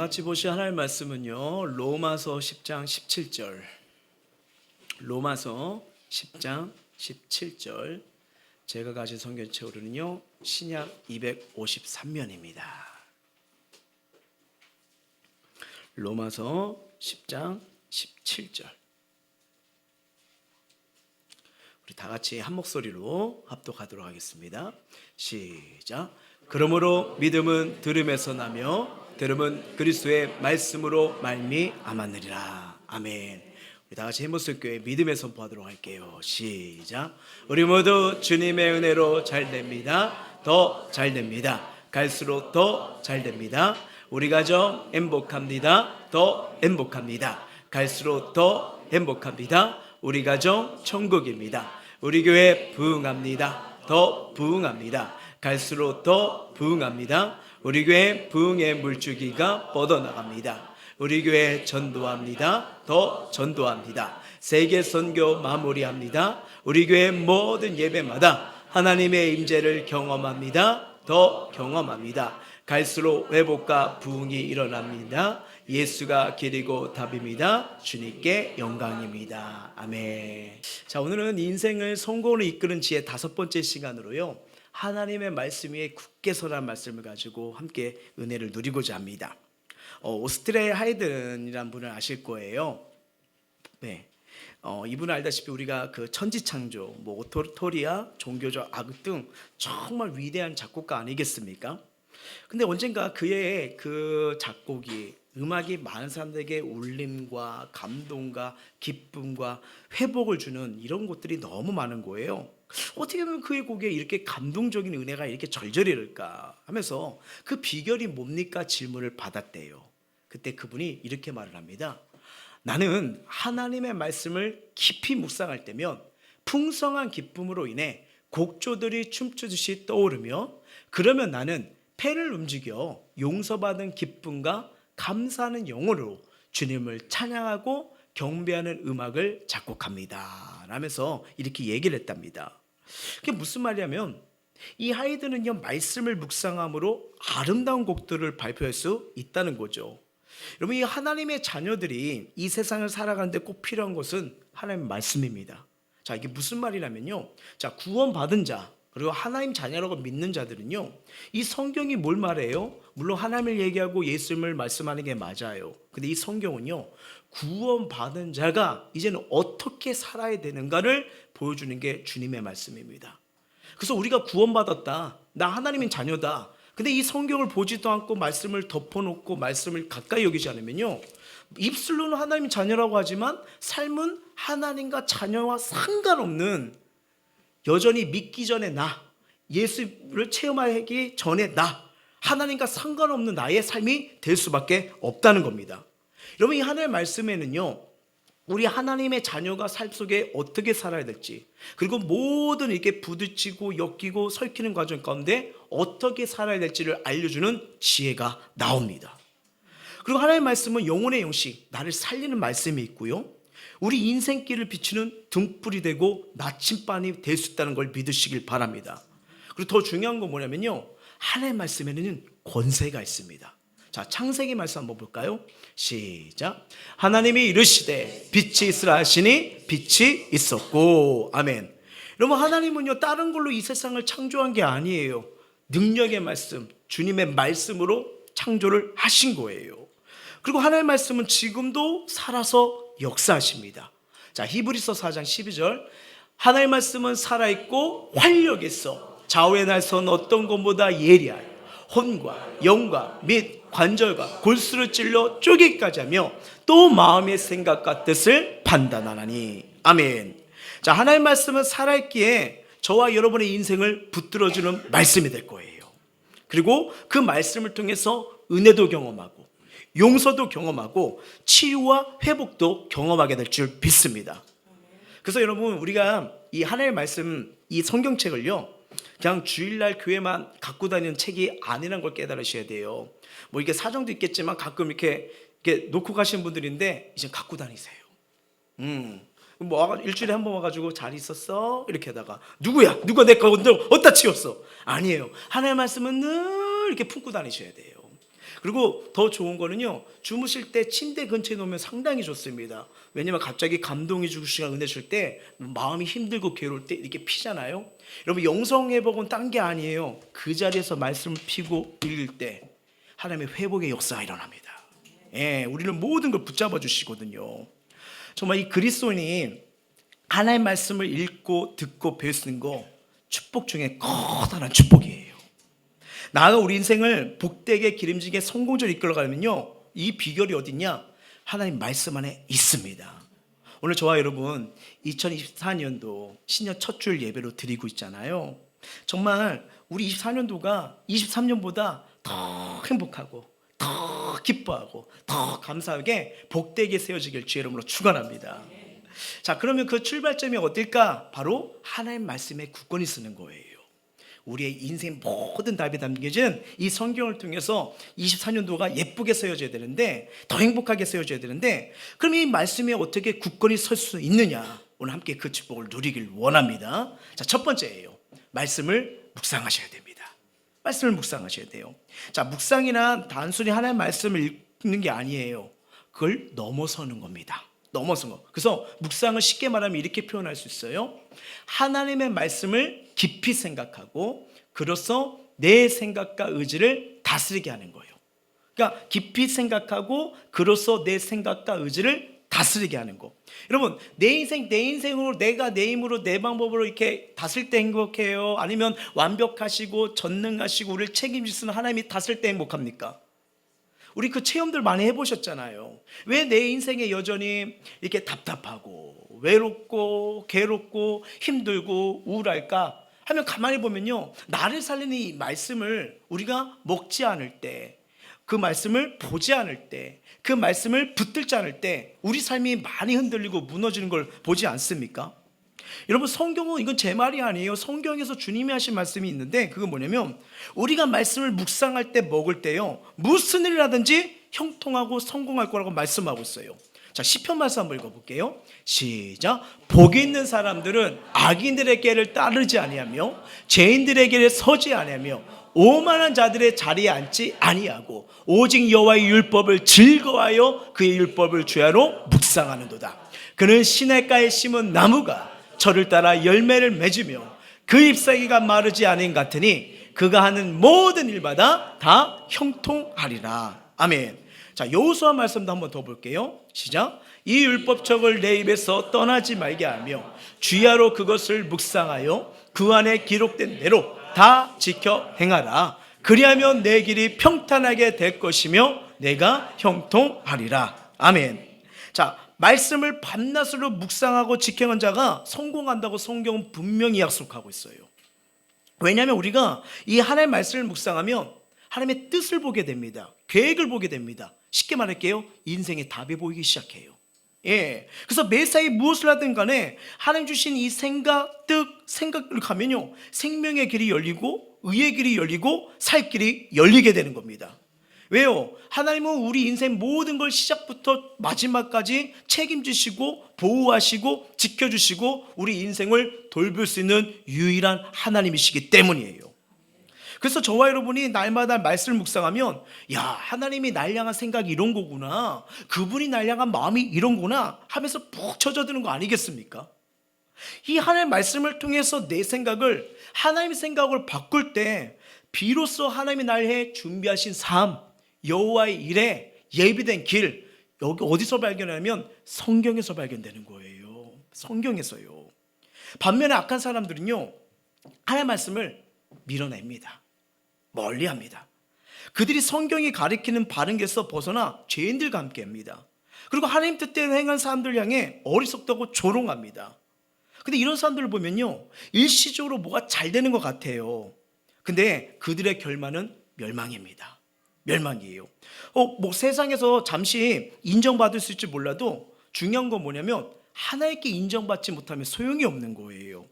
같이 보실 하나님의 말씀은요, 로마서 10장 17절. 로마서 10장 17절. 제가 가진 성경책으로는요, 신약 253면입니다. 로마서 10장 17절. 우리 다 같이 한 목소리로 합독하도록 하겠습니다. 시작. 그러므로 믿음은 들음에서 나며 들음은 그리스도의 말씀으로 말미암았느니라. 아멘. 우리 다 같이 해모스교회 믿음의 선포하도록 할게요. 시작. 우리 모두 주님의 은혜로 잘 됩니다. 더 잘 됩니다. 갈수록 더 잘 됩니다. 우리 가정 행복합니다. 더 행복합니다. 갈수록 더 행복합니다. 우리 가정 천국입니다. 우리 교회 부흥합니다. 더 부흥합니다. 갈수록 더 부흥합니다. 우리 교회 부흥의 물줄기가 뻗어나갑니다. 우리 교회 전도합니다. 더 전도합니다. 세계 선교 마무리합니다. 우리 교회 모든 예배마다 하나님의 임재를 경험합니다. 더 경험합니다. 갈수록 회복과 부흥이 일어납니다. 예수가 길이고 답입니다. 주님께 영광입니다. 아멘. 자, 오늘은 인생을 성공으로 이끄는 지혜 5번째 시간으로요, 하나님의 말씀 위에 굳게 서라는 말씀을 가지고 함께 은혜를 누리고자 합니다. 오스트레 하이든이라는 분을 아실 거예요. 네. 이분은 알다시피 우리가 그 천지창조, 오토리아, 종교적 악역 등 정말 위대한 작곡가 아니겠습니까? 근데 언젠가 그의 그 작곡이, 음악이 많은 사람들에게 울림과 감동과 기쁨과 회복을 주는 이런 것들이 너무 많은 거예요. 어떻게 보면 그의 곡에 이렇게 감동적인 은혜가 이렇게 절절히 흐를까 하면서 그 비결이 뭡니까? 질문을 받았대요. 그때 그분이 이렇게 말을 합니다. 나는 하나님의 말씀을 깊이 묵상할 때면 풍성한 기쁨으로 인해 곡조들이 춤추듯이 떠오르며, 그러면 나는 펜을 움직여 용서받은 기쁨과 감사하는 영혼으로 주님을 찬양하고 경배하는 음악을 작곡합니다 라면서 이렇게 얘기를 했답니다. 그게 무슨 말이냐면, 이 하이든은요, 말씀을 묵상함으로 아름다운 곡들을 발표할 수 있다는 거죠. 여러분, 이 하나님의 자녀들이 이 세상을 살아가는데 꼭 필요한 것은 하나님의 말씀입니다. 자, 이게 무슨 말이냐면요, 자, 구원받은 자 그리고 하나님 자녀라고 믿는 자들은요, 이 성경이 뭘 말해요? 물론 하나님을 얘기하고 예수님을 말씀하는 게 맞아요. 근데 이 성경은요, 구원받은 자가 이제는 어떻게 살아야 되는가를 보여주는 게 주님의 말씀입니다. 그래서 우리가 구원받았다, 나 하나님의 자녀다, 근데 이 성경을 보지도 않고 말씀을 덮어놓고 말씀을 가까이 여기지 않으면요, 입술로는 하나님의 자녀라고 하지만 삶은 하나님과 자녀와 상관없는, 여전히 믿기 전에 나, 예수를 체험하기 전에 나, 하나님과 상관없는 나의 삶이 될 수밖에 없다는 겁니다. 여러분, 이 하나님의 말씀에는요, 우리 하나님의 자녀가 삶 속에 어떻게 살아야 될지, 그리고 모든 이렇게 부딪히고 엮이고 설키는 과정 가운데 어떻게 살아야 될지를 알려주는 지혜가 나옵니다. 그리고 하나님의 말씀은 영혼의 영식, 나를 살리는 말씀이 있고요, 우리 인생길을 비추는 등불이 되고 나침반이 될 수 있다는 걸 믿으시길 바랍니다. 그리고 더 중요한 건 뭐냐면요, 하나님의 말씀에는 권세가 있습니다. 자, 창세기 말씀 한번 볼까요? 시작. 하나님이 이르시되 빛이 있으라 하시니 빛이 있었고. 아멘. 여러분, 하나님은요, 다른 걸로 이 세상을 창조한 게 아니에요. 능력의 말씀, 주님의 말씀으로 창조를 하신 거예요. 그리고 하나님의 말씀은 지금도 살아서 역사하십니다. 자, 히브리서 4장 12절. 하나님의 말씀은 살아있고 활력 있어 좌우의 날선 어떤 것보다 예리하여 혼과 영과 및 관절과 골수를 찔러 쪼개기까지 하며 또 마음의 생각과 뜻을 판단하나니. 아멘. 자, 하나님의 말씀은 살아있기에 저와 여러분의 인생을 붙들어주는 말씀이 될 거예요. 그리고 그 말씀을 통해서 은혜도 경험하고 용서도 경험하고 치유와 회복도 경험하게 될 줄 믿습니다. 그래서 여러분, 우리가 이 하나님의 말씀, 이 성경책을요, 그냥 주일날 교회만 갖고 다니는 책이 아니라는 걸 깨달으셔야 돼요. 이게 사정도 있겠지만 가끔 이렇게 놓고 가시는 분들인데 이제 갖고 다니세요. 일주일에 한 번 와가지고 잘 있었어? 이렇게 하다가 누구야? 누가 내 거 어디다 치웠어? 아니에요. 하나님의 말씀은 늘 이렇게 품고 다니셔야 돼요. 그리고 더 좋은 거는요, 주무실 때 침대 근처에 놓으면 상당히 좋습니다. 왜냐면 갑자기 감동이 주시가 은혜 줄 때 마음이 힘들고 괴로울 때 이렇게 피잖아요. 여러분, 영성회복은 딴 게 아니에요. 그 자리에서 말씀을 피고 읽을 때 하나님의 회복의 역사가 일어납니다. 예, 우리는 모든 걸 붙잡아 주시거든요. 정말 이 그리스도인이 하나님의 말씀을 읽고 듣고 배우는 거 축복 중에 커다란 축복이에요. 나아가 우리 인생을 복되게 기름지게 성공적으로 이끌어가려면요, 이 비결이 어딨냐? 하나님 말씀 안에 있습니다. 오늘 저와 여러분 2024년도 신년 첫 줄 예배로 드리고 있잖아요. 정말 우리 24년도가 23년보다 더 행복하고 더 기뻐하고 더 감사하게 복되게 세워지길 주의 이름으로 축원합니다. 자, 그러면 그 출발점이 어딜까? 바로 하나님 말씀에 굳건히 쓰는 거예요. 우리의 인생 모든 답이 담겨진 이 성경을 통해서 24년도가 예쁘게 세워져야 되는데, 더 행복하게 세워져야 되는데, 그럼 이 말씀에 어떻게 굳건히 설 수 있느냐? 오늘 함께 그 축복을 누리길 원합니다. 자, 첫 번째예요. 말씀을 묵상하셔야 됩니다. 말씀을 묵상하셔야 돼요. 자, 묵상이란 단순히 하나님의 말씀을 읽는 게 아니에요. 그걸 넘어서는 겁니다. 넘어선 거. 그래서 묵상을 쉽게 말하면 이렇게 표현할 수 있어요. 하나님의 말씀을 깊이 생각하고 그로써 내 생각과 의지를 다스리게 하는 거예요. 그러니까 깊이 생각하고 그로써 내 생각과 의지를 다스리게 하는 거. 여러분, 내 인생으로 내가 내 힘으로 내 방법으로 이렇게 다스릴 때 행복해요? 아니면 완벽하시고 전능하시고 우리를 책임지시는 하나님이 다스릴 때 행복합니까? 우리 그 체험들 많이 해보셨잖아요. 왜 내 인생에 여전히 이렇게 답답하고 외롭고 괴롭고 힘들고 우울할까 하면 가만히 보면요, 나를 살리는 이 말씀을 우리가 먹지 않을 때, 그 말씀을 보지 않을 때, 그 말씀을 붙들지 않을 때 우리 삶이 많이 흔들리고 무너지는 걸 보지 않습니까? 여러분, 성경은 이건 제 말이 아니에요. 성경에서 주님이 하신 말씀이 있는데, 그건 뭐냐면 우리가 말씀을 묵상할 때 먹을 때요, 무슨 일을 하든지 형통하고 성공할 거라고 말씀하고 있어요. 자, 시편 말씀 한번 읽어볼게요. 시작. 복이 있는 사람들은 악인들의 길을 따르지 아니하며 죄인들의 길에 서지 아니하며 오만한 자들의 자리에 앉지 아니하고 오직 여호와의 율법을 즐거워하여 그의 율법을 주야로 묵상하는도다. 그는 시냇가에 심은 나무가 저를 따라 열매를 맺으며 그 잎사귀가 마르지 않은 같으니 그가 하는 모든 일마다 다 형통하리라. 아멘. 자, 여호수아 말씀도 한번 더 볼게요. 시작. 이 율법책을 내 입에서 떠나지 말게 하며 주야로 그것을 묵상하여 그 안에 기록된 대로 다 지켜 행하라. 그리하면 내 길이 평탄하게 될 것이며 내가 형통하리라. 아멘. 자, 말씀을 밤낮으로 묵상하고 지켜는 자가 성공한다고 성경은 분명히 약속하고 있어요. 왜냐하면 우리가 이 하나님의 말씀을 묵상하면 하나님의 뜻을 보게 됩니다. 계획을 보게 됩니다. 쉽게 말할게요, 인생의 답이 보이기 시작해요. 예. 그래서 매사에 무엇을 하든 간에 하나님 주신 이 생각, 뜻, 생각을 가면요, 생명의 길이 열리고 의의 길이 열리고 살 길이 열리게 되는 겁니다. 왜요? 하나님은 우리 인생 모든 걸 시작부터 마지막까지 책임지시고 보호하시고 지켜주시고 우리 인생을 돌볼 수 있는 유일한 하나님이시기 때문이에요. 그래서 저와 여러분이 날마다 말씀을 묵상하면, 야, 하나님이 날 향한 생각이 이런 거구나, 그분이 날 향한 마음이 이런 거구나 하면서 푹 젖어드는 거 아니겠습니까? 이 하나님의 말씀을 통해서 내 생각을 하나님의 생각으로 바꿀 때 비로소 하나님이 날해 준비하신 삶, 여호와의 일에 예비된 길, 여기 어디서 발견하면 성경에서 발견되는 거예요. 성경에서요. 반면에 악한 사람들은요, 하나님의 말씀을 밀어냅니다. 멀리합니다. 그들이 성경이 가리키는 바른 길에서 벗어나 죄인들과 함께합니다. 그리고 하나님 뜻대로 행한 사람들 향해 어리석다고 조롱합니다. 근데 이런 사람들을 보면요, 일시적으로 뭐가 잘 되는 것 같아요. 근데 그들의 결말은 멸망입니다. 멸망이에요. 뭐 세상에서 잠시 인정받을 수 있을지 몰라도 중요한 건 뭐냐면 하나님께 인정받지 못하면 소용이 없는 거예요.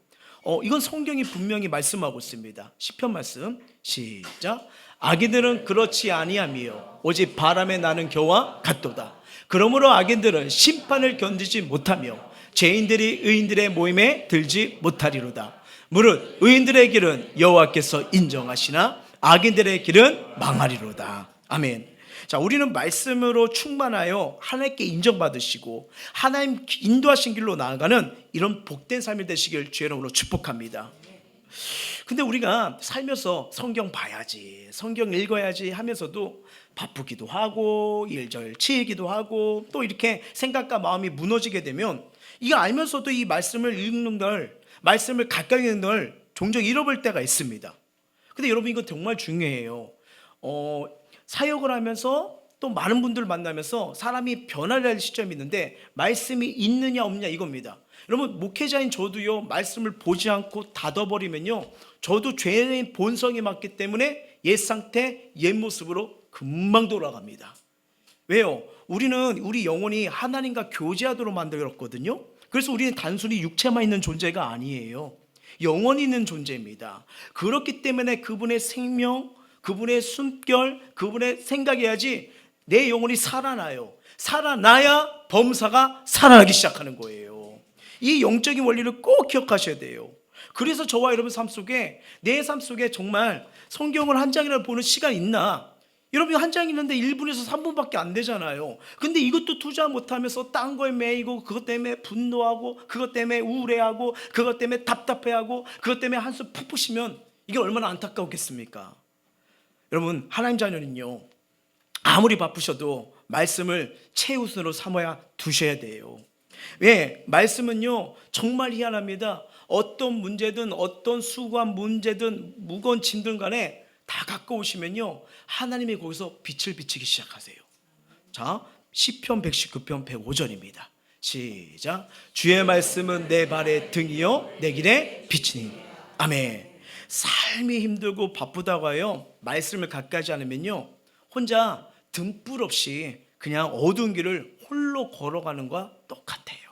이건 성경이 분명히 말씀하고 있습니다. 시편 말씀 시작. 악인들은 그렇지 아니하며 오직 바람에 나는 겨와 같도다. 그러므로 악인들은 심판을 견디지 못하며 죄인들이 의인들의 모임에 들지 못하리로다. 무릇 의인들의 길은 여호와께서 인정하시나 악인들의 길은 망하리로다. 아멘. 자, 우리는 말씀으로 충만하여 하나님께 인정받으시고 하나님 인도하신 길로 나아가는 이런 복된 삶이 되시길 주의 이름으로 축복합니다. 근데 우리가 살면서 성경 봐야지, 성경 읽어야지 하면서도 바쁘기도 하고 일절치이기도 하고 또 이렇게 생각과 마음이 무너지게 되면 이거 알면서도 이 말씀을 읽는 걸, 말씀을 가까이 있는 걸 종종 잃어버릴 때가 있습니다. 근데 여러분 이거 정말 중요해요. 사역을 하면서 또 많은 분들을 만나면서 사람이 변화를 할 시점이 있는데 말씀이 있느냐 없느냐 이겁니다. 여러분 목회자인 저도요, 말씀을 보지 않고 닫아버리면요, 저도 죄의 본성이 맞기 때문에 옛 상태, 옛 모습으로 금방 돌아갑니다. 왜요? 우리 영혼이 하나님과 교제하도록 만들었거든요. 그래서 우리는 단순히 육체만 있는 존재가 아니에요. 영혼이 있는 존재입니다. 그렇기 때문에 그분의 생명, 그분의 숨결, 그분의 생각해야지 내 영혼이 살아나요. 살아나야 범사가 살아나기 시작하는 거예요. 이 영적인 원리를 꼭 기억하셔야 돼요. 그래서 저와 여러분 삶 속에, 내 삶 속에 정말 성경을 한 장이라도 보는 시간 있나? 여러분 한 장 있는데 1분에서 3분밖에 안 되잖아요. 근데 이것도 투자 못하면서 딴 거에 매이고, 그것 때문에 분노하고, 그것 때문에 우울해하고, 그것 때문에 답답해하고, 그것 때문에 한숨 푹 푸시면 이게 얼마나 안타까웠겠습니까? 여러분 하나님 자녀는요, 아무리 바쁘셔도 말씀을 최우선으로 삼아야 두셔야 돼요. 왜? 말씀은요 정말 희한합니다. 어떤 문제든 어떤 수고한 문제든 무거운 짐든 간에 다 갖고 오시면요, 하나님이 거기서 빛을 비치기 시작하세요. 자, 시편 119편 105절입니다. 시작. 주의 말씀은 내 발의 등이요 내 길에 빛이니. 아멘. 삶이 힘들고 바쁘다고 하여 말씀을 가까이 하지 않으면요, 혼자 등불 없이 그냥 어두운 길을 홀로 걸어가는 것과 똑같아요.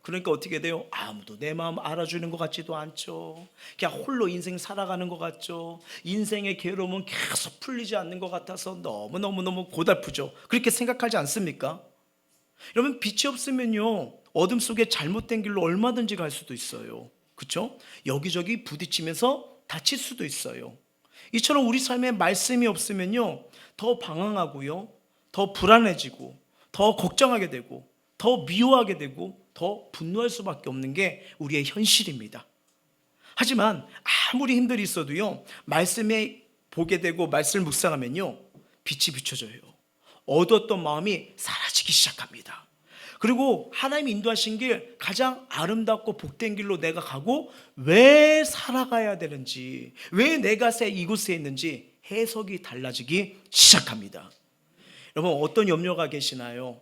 그러니까 어떻게 돼요? 아무도 내 마음 알아주는 것 같지도 않죠. 그냥 홀로 인생 살아가는 것 같죠. 인생의 괴로움은 계속 풀리지 않는 것 같아서 너무너무 고달프죠. 그렇게 생각하지 않습니까? 여러분 빛이 없으면요, 어둠 속에 잘못된 길로 얼마든지 갈 수도 있어요. 그렇죠? 여기저기 부딪히면서 다칠 수도 있어요. 이처럼 우리 삶에 말씀이 없으면요, 더 방황하고요, 더 불안해지고, 더 걱정하게 되고, 더 미워하게 되고, 더 분노할 수밖에 없는 게 우리의 현실입니다. 하지만 아무리 힘들이 있어도요, 말씀에 보게 되고 말씀을 묵상하면요, 빛이 비춰져요. 어두웠던 마음이 사라지기 시작합니다. 그리고 하나님이 인도하신 길, 가장 아름답고 복된 길로 내가 가고 왜 살아가야 되는지, 왜 내가 이곳에 있는지 해석이 달라지기 시작합니다. 여러분 어떤 염려가 계시나요?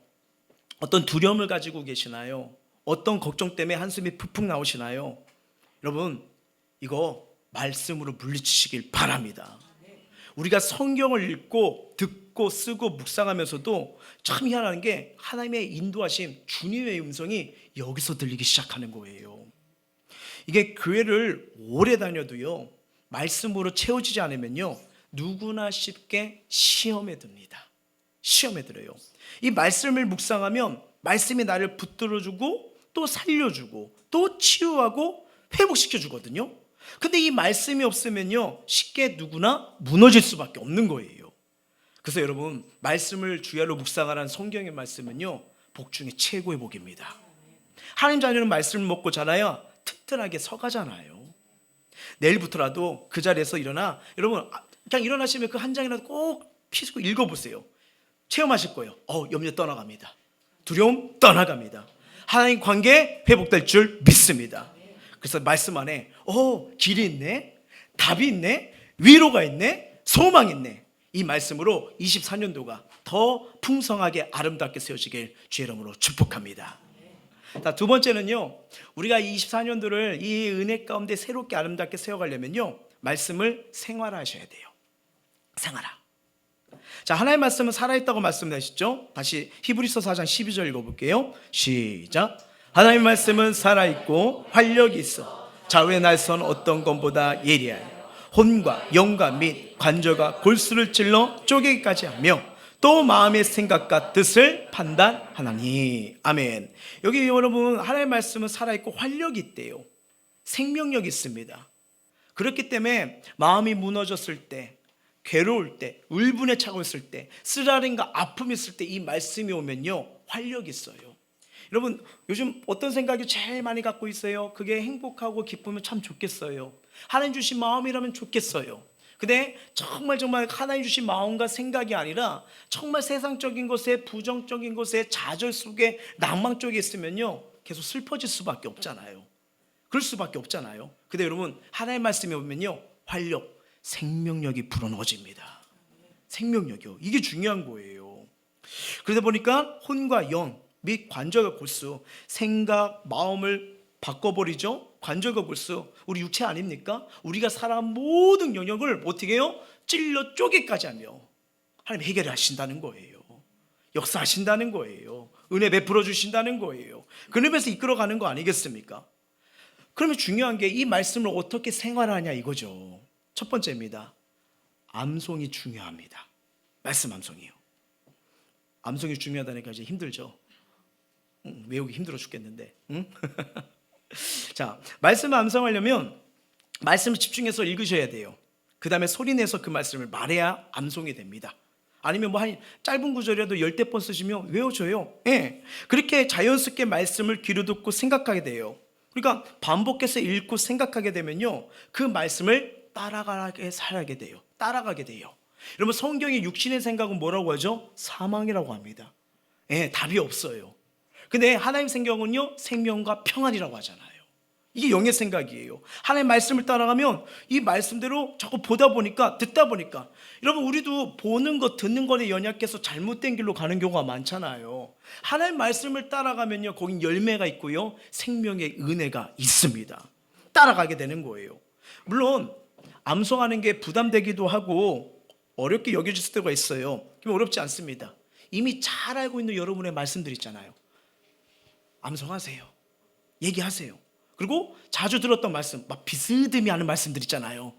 어떤 두려움을 가지고 계시나요? 어떤 걱정 때문에 한숨이 푹푹 나오시나요? 여러분 이거 말씀으로 물리치시길 바랍니다. 우리가 성경을 읽고 듣고 쓰고 묵상하면서도 참 희한한 게 하나님의 인도하심, 주님의 음성이 여기서 들리기 시작하는 거예요. 이게 교회를 오래 다녀도요, 말씀으로 채워지지 않으면요, 누구나 쉽게 시험에 듭니다. 시험에 들어요. 이 말씀을 묵상하면 말씀이 나를 붙들어주고 또 살려주고 또 치유하고 회복시켜주거든요. 근데 이 말씀이 없으면요, 쉽게 누구나 무너질 수밖에 없는 거예요. 그래서 여러분 말씀을 주야로 묵상하라는 성경의 말씀은요, 복 중에 최고의 복입니다. 하나님 자녀는 말씀을 먹고 자라야 튼튼하게 서가잖아요. 내일부터라도 그 자리에서 일어나, 여러분 그냥 일어나시면 그 한 장이라도 꼭 피시고 읽어보세요. 체험하실 거예요. 염려 떠나갑니다. 두려움 떠나갑니다. 하나님 관계 회복될 줄 믿습니다. 그래서 말씀 안에 길이 있네, 답이 있네, 위로가 있네, 소망이 있네. 이 말씀으로 24년도가 더 풍성하게 아름답게 세워지길 주의 이름으로 축복합니다. 자, 두 번째는요, 우리가 이 24년도를 이 은혜 가운데 새롭게 아름답게 세워가려면요, 말씀을 생활하셔야 돼요. 생활하. 자, 하나님의 말씀은 살아있다고 말씀하셨죠? 다시 히브리서 4장 12절 읽어볼게요. 시작. 하나님의 말씀은 살아있고 활력이 있어 좌우의 날선 어떤 것보다 예리하여 혼과 영과 및 관절과 골수를 찔러 쪼개기까지 하며 또 마음의 생각과 뜻을 판단하나니. 아멘. 여기 여러분 하나님의 말씀은 살아있고 활력이 있대요. 생명력이 있습니다. 그렇기 때문에 마음이 무너졌을 때, 괴로울 때, 울분에 차고 있을 때, 쓰라림과 아픔이 있을 때 이 말씀이 오면요, 활력이 있어요. 여러분, 요즘 어떤 생각이 제일 많이 갖고 있어요? 그게 행복하고 기쁘면 참 좋겠어요. 하나님 주신 마음이라면 좋겠어요. 근데 정말 하나님 주신 마음과 생각이 아니라 정말 세상적인 것에, 부정적인 것에, 좌절 속에, 낭만 쪽에 있으면요, 계속 슬퍼질 수밖에 없잖아요. 그럴 수밖에 없잖아요. 근데 여러분, 하나님의 말씀이 오면요, 활력, 생명력이 불어넣어집니다. 생명력이요. 이게 중요한 거예요. 그러다 보니까 혼과 영 및 관절과 골수, 생각, 마음을 바꿔버리죠. 관절과 골수, 우리 육체 아닙니까? 우리가 살아온 모든 영역을 어떻게 해요? 찔러 쪼개까지 하며 하나님 해결을 하신다는 거예요. 역사하신다는 거예요. 은혜 베풀어 주신다는 거예요. 그 의미에서 이끌어가는 거 아니겠습니까? 그러면 중요한 게 이 말씀을 어떻게 생활하냐 이거죠. 첫 번째입니다. 암송이 중요합니다. 말씀 암송이요. 암송이 중요하다니까 이제 힘들죠. 외우기 힘들어 죽겠는데. 응? 자, 말씀을 암송하려면 말씀을 집중해서 읽으셔야 돼요. 그 다음에 소리내서 그 말씀을 말해야 암송이 됩니다. 아니면 뭐 한 짧은 구절이라도 10대 번 쓰시면 외워져요. 예. 그렇게 자연스럽게 말씀을 귀로 듣고 생각하게 돼요. 그러니까 반복해서 읽고 생각하게 되면요, 그 말씀을 따라가게 살게 돼요. 따라가게 돼요. 여러분, 성경의 육신의 생각은 뭐라고 하죠? 사망이라고 합니다. 예, 답이 없어요. 근데 하나님 생각은요, 생명과 평안이라고 하잖아요. 이게 영의 생각이에요. 하나님 말씀을 따라가면 이 말씀대로 자꾸 보다 보니까, 듣다 보니까, 여러분, 우리도 보는 것, 듣는 것에 연약해서 잘못된 길로 가는 경우가 많잖아요. 하나님 말씀을 따라가면요, 거긴 열매가 있고요, 생명의 은혜가 있습니다. 따라가게 되는 거예요. 물론 암송하는 게 부담되기도 하고 어렵게 여겨질 때가 있어요. 그럼 어렵지 않습니다. 이미 잘 알고 있는 여러분의 말씀들 있잖아요. 암송하세요. 얘기하세요. 그리고 자주 들었던 말씀, 막 비스듬히 하는 말씀들 있잖아요.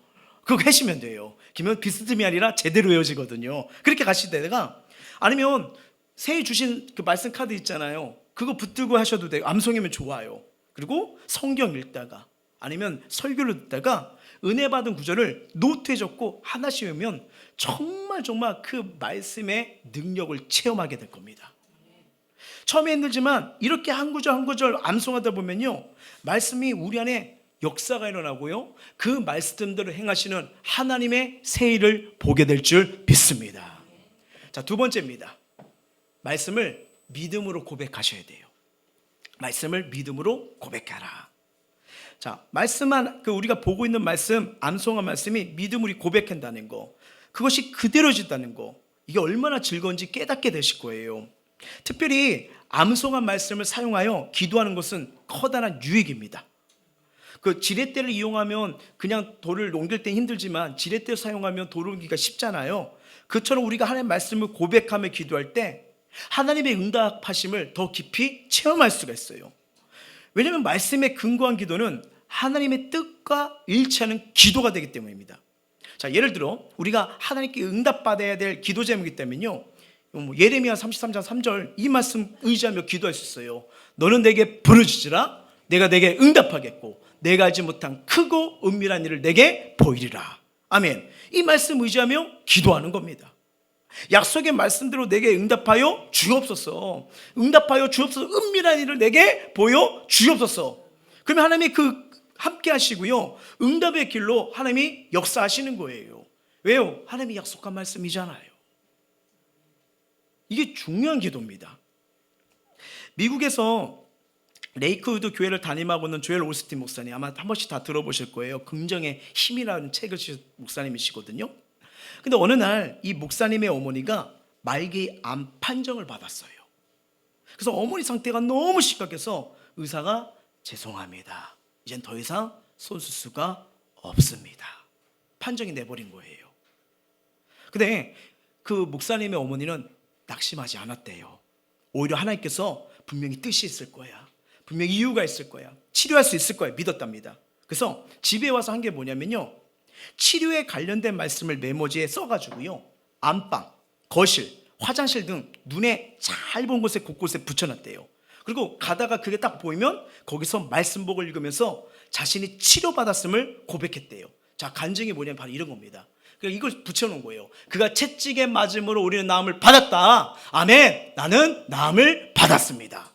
그거 하시면 돼요. 그러면 비스듬히 아니라 제대로 외워지거든요. 그렇게 가시다가, 아니면 새해 주신 그 말씀 카드 있잖아요. 그거 붙들고 하셔도 돼요. 암송이면 좋아요. 그리고 성경 읽다가, 아니면 설교를 듣다가 은혜 받은 구절을 노트에 적고 하나씩 외우면 정말 그 말씀의 능력을 체험하게 될 겁니다. 처음에 힘들지만 이렇게 한 구절 한 구절 암송하다 보면요, 말씀이 우리 안에 역사가 일어나고요, 그 말씀대로 행하시는 하나님의 새해를 보게 될 줄 믿습니다. 자, 두 번째입니다. 말씀을 믿음으로 고백하셔야 돼요. 말씀을 믿음으로 고백하라. 자, 말씀만, 우리가 보고 있는 말씀, 암송한 말씀이 믿음으로 고백한다는 거, 그것이 그대로진다는 거, 이게 얼마나 즐거운지 깨닫게 되실 거예요. 특별히 암송한 말씀을 사용하여 기도하는 것은 커다란 유익입니다. 그 지렛대를 이용하면 그냥 돌을 옮길 때 힘들지만 지렛대를 사용하면 돌 옮기기가 쉽잖아요. 그처럼 우리가 하나님의 말씀을 고백하며 기도할 때 하나님의 응답하심을 더 깊이 체험할 수가 있어요. 왜냐하면 말씀에 근거한 기도는 하나님의 뜻과 일치하는 기도가 되기 때문입니다. 자, 예를 들어 우리가 하나님께 응답받아야 될 기도 제목이기 때문에요, 예레미야 33장 3절 이 말씀 의지하며 기도할 수 있어요. 너는 내게 부르짖으라, 내가 내게 응답하겠고 내가 알지 못한 크고 은밀한 일을 내게 보이리라. 아멘. 이 말씀 의지하며 기도하는 겁니다. 약속의 말씀대로 내게 응답하여 주옵소서. 응답하여 주옵소서. 은밀한 일을 내게 보여 주옵소서. 그러면 하나님이 함께 하시고요, 응답의 길로 하나님이 역사하시는 거예요. 왜요? 하나님이 약속한 말씀이잖아요. 이게 중요한 기도입니다. 미국에서 레이크우드 교회를 담임하고 있는 조엘 올스틴 목사님, 아마 한 번씩 다 들어보실 거예요. 긍정의 힘이라는 책을 쓰신 목사님이시거든요. 근데 어느 날 이 목사님의 어머니가 말기 암 판정을 받았어요. 그래서 어머니 상태가 너무 심각해서 의사가 죄송합니다, 이젠 더 이상 손수수가 없습니다, 판정이 내버린 거예요. 근데 그 목사님의 어머니는 낙심하지 않았대요. 오히려 하나님께서 분명히 뜻이 있을 거야, 분명히 이유가 있을 거야, 치료할 수 있을 거야 믿었답니다. 그래서 집에 와서 한 게 뭐냐면요, 치료에 관련된 말씀을 메모지에 써가지고요, 안방, 거실, 화장실 등 눈에 잘 본 곳에 곳곳에 붙여놨대요. 그리고 가다가 그게 딱 보이면 거기서 말씀복을 읽으면서 자신이 치료받았음을 고백했대요. 자, 간증이 뭐냐면 바로 이런 겁니다. 그러니까 이걸 붙여놓은 거예요. 그가 채찍에 맞음으로 우리는 나음을 받았다. 아멘. 나는 나음을 받았습니다.